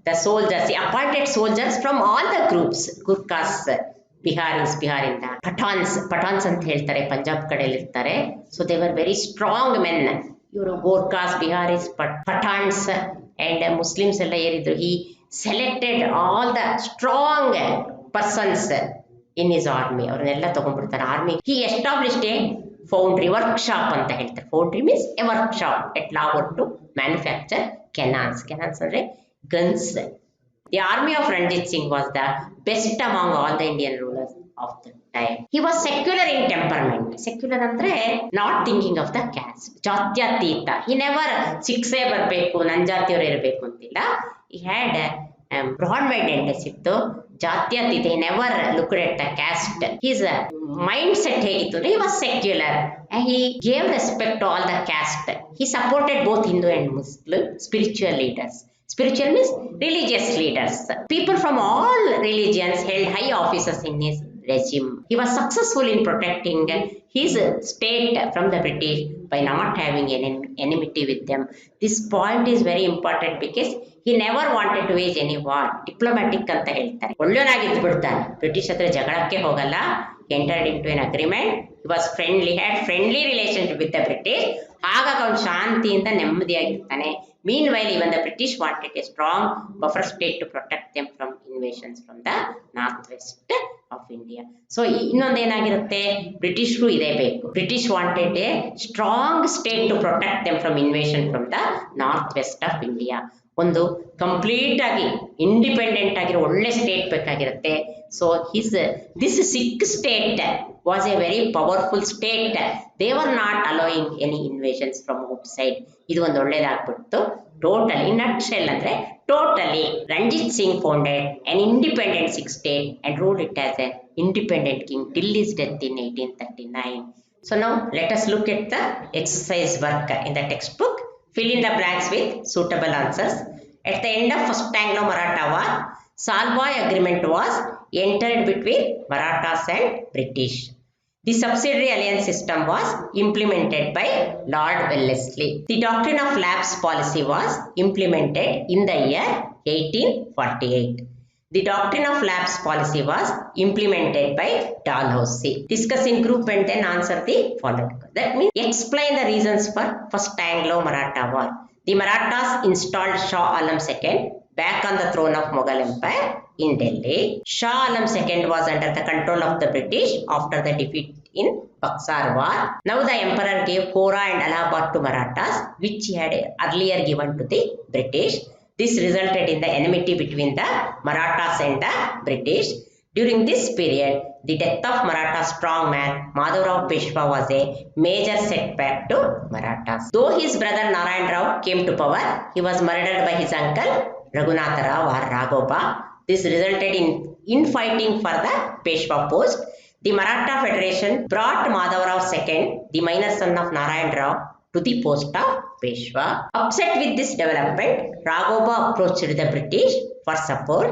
the soldiers, he appointed soldiers from all the groups, ಗೂರ್ಖಾಸ್, ಬಿಹಾರೀಸ್, ಬಿಹಾರಿಂದ, ಪಠಾನ್ಸ್ ಅಂತ ಹೇಳ್ತಾರೆ, ಪಂಜಾಬ್ ಕಡೆಯಲ್ಲಿ ಇರ್ತಾರೆ. So they were very strong men. ಇವರು Gorkhas, Biharis, Pathans and Muslims ಎಲ್ಲ ಏರಿದ್ರು. ಈ selected all the strong persons in his army. ಅವ್ರನ್ನೆಲ್ಲ ತಗೊಂಡ್ಬಿಡ್ತಾರೆ army. He established a foundry, workshop ಅಂತ ಹೇಳ್ತಾರೆ. Foundry means a workshop at Lahore to manufacture cannons. Cannons ಅಂದ್ರೆ guns. The army of Ranjit Singh was the best among all the Indian rulers of the time. He was secular in temperament. Secular ಅಂದ್ರೆ not thinking of the caste. ಜಾತ್ಯತೀತ. He never ಸಿಕ್ಸೇ ಬರಬೇಕು, ನನ್ನ ಜಾತಿಯವರು ಇರಬೇಕು ಅಂತಿಲ್ಲ. He had broad mindedness ಇತ್ತು, ಜಾತ್ಯತೀತ. He never looked at the caste. His mindset ಹೇಗಿತ್ತು ಅಂದ್ರೆ he was secular and he gave respect to all the caste. He supported both Hindu and Muslim spiritual leaders. Spiritual means religious leaders. People from all religions held high offices in his regime. He was successful in protecting his state from the British by not having an enmity with them. This point is very important because he never wanted to wage any war. Diplomatic ಅಂತ ಹೇಳ್ತಾರೆ. ಒಳ್ಳೆಯನಾಗಿದ್ದು ಬಿಡ್ತಾನೆ, British ಹತ್ರ ಜಗಳಕ್ಕೆ ಹೋಗಲ್ಲ. Entered into an agreement. He was friendly, had friendly relationship with the British. ಹಾಗಾಗಿ ಅವನು ಶಾಂತಿಯಿಂದ ನೆಮ್ಮದಿಯಾಗಿರ್ತಾನೆ. Meanwhile, even the British wanted a strong buffer state to protect them from invasions from the northwest of India. So ಇನ್ನೊಂದೇನಾಗಿರುತ್ತೆ, ಬ್ರಿಟಿಷ್ರು ಇದೇ ಬೇಕು. British wanted a strong state to protect them from invasion from the north west of India. ಒಂದು complete ಆಗಿ independent ಆಗಿರೋ ಒಳ್ಳೆ state ಬೇಕಾಗಿರುತ್ತೆ. So this Sikh state was a very powerful state. They were not allowing any invasions from outside. ಇದು ಒಂದು ಒಳ್ಳೇದಾಗ್ಬಿಡ್ತು. Totally nutshell ಅಂದ್ರೆ totally Ranjit Singh founded an independent Sikh state and ruled it as an independent king till his death in 1839. So now let us look at the exercise work in the textbook. Fill in the blanks with suitable answers. At the end of First Anglo-Maratha War, Salwai Agreement was entered between Marathas and British. The subsidiary alliance system was implemented by Lord Wellesley. The doctrine of lapse policy was implemented in the year 1848. The doctrine of lapse policy was implemented by Dalhousie. Discuss in group and then answer the following. That means explain the reasons for First Anglo-Maratha War. The Marathas installed Shah Alam II back on the throne of Mughal Empire in Delhi. Shah Alam II was under the control of the British after the defeat in Buxar War. Now the emperor gave Kora and Allahabad to Marathas, which he had earlier given to the British. This resulted in the enmity between the Marathas and the British. During this period, the death of Maratha strongman Madhavrao Peshwa was a major setback to Marathas. Though his brother Narayan Rao came to power, he was murdered by his uncle Raghunatha Rao or Raghoba. This resulted in infighting for the Peshwa post. The Maratha Federation brought Madhavrao II, the minor son of Narayan Rao, to the post of Peshwa. Upset with this development, Raghoba approached the British for support.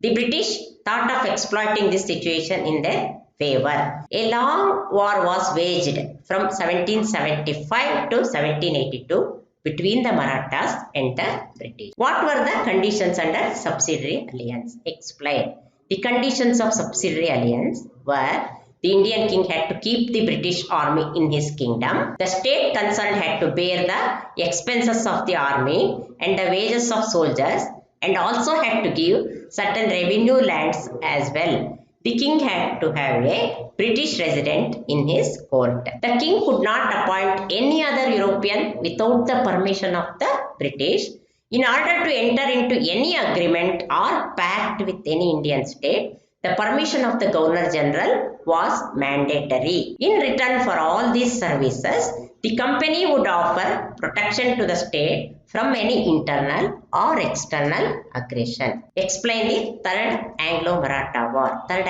The British thought of exploiting this situation in their favor. A long war was waged from 1775 to 1782 between the Marathas and the British. What were the conditions under subsidiary alliance? Explain. The conditions of subsidiary alliance were the Indian king had to keep the British army in his kingdom. The state concerned had to bear the expenses of the army and the wages of soldiers, and also had to give certain revenue lands as well. The king had to have a British resident in his court. The king could not appoint any other European without the permission of the British. In order to enter into any agreement or pact with any Indian state, the permission of the Governor General was mandatory. In return for all these services, the company would offer protection to the state from any internal or external aggression. Explain the Third Anglo-Maratha War. Third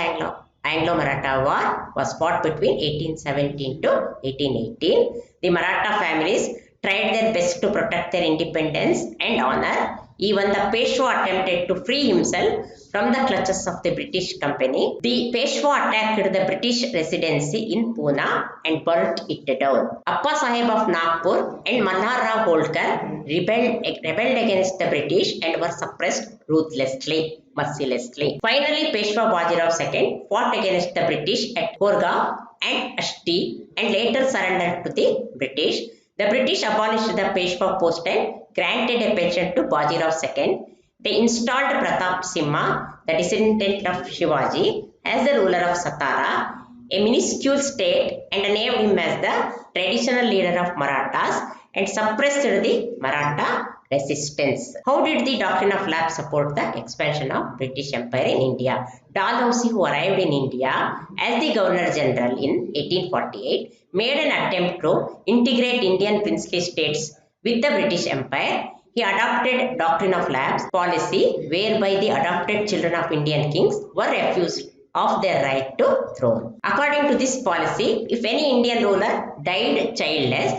Anglo-Maratha War was fought between 1817 to 1818. The Maratha families tried their best to protect their independence and honor. Even the Peshwa attempted to free himself from the clutches of the British company. The Peshwa attacked the British residency in Pune and burnt it down. Appa Sahib of Nagpur and Malhar Rao Holkar rebelled against the British and were suppressed ruthlessly, mercilessly. Finally, Peshwa Bajirao II fought against the British at Korgaon and Asti and later surrendered to the British. The British abolished the Peshwa post and granted a pension to Bajirao II. They installed Pratap Simha, the descendant of Shivaji, as the ruler of Satara, a minuscule state, and named him as the traditional leader of Marathas and suppressed the Maratha resistance. How did the doctrine of lapse support the expansion of British Empire in India? Dalhousie, who arrived in India as the Governor General in 1848, made an attempt to integrate Indian princely states with the British Empire. He adopted doctrine of lapse policy, whereby the adopted children of Indian kings were refused of their right to throne. According to this policy, if any Indian ruler died childless,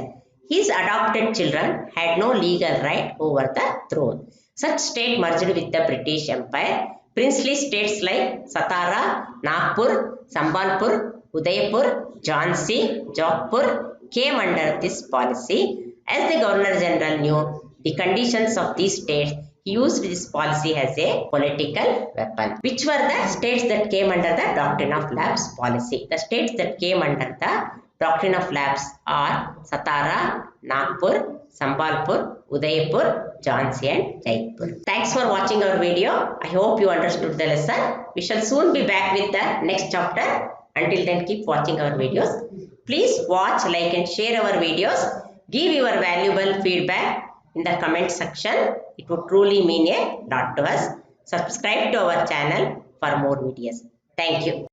his adopted children had no legal right over the throne. Such state merged with the British Empire. Princely states like Satara, Nagpur, Sambalpur, Udaipur, Jhansi, Jodhpur came under this policy. As the Governor General knew the conditions of these states, he used this policy as a political weapon. Which were the states that came under the doctrine of lapse policy? The states that came under the doctrine of lapse are Satara, Nagpur, Sambalpur, Udaipur, Jhansi and Jaipur. Thanks for watching our video. I hope you understood the lesson. We shall soon be back with the next chapter. Until then, keep watching our videos. Please watch, like and share our videos. Give your valuable feedback in the comment section. It would truly mean a lot to us. Subscribe to our channel for more videos. Thank you.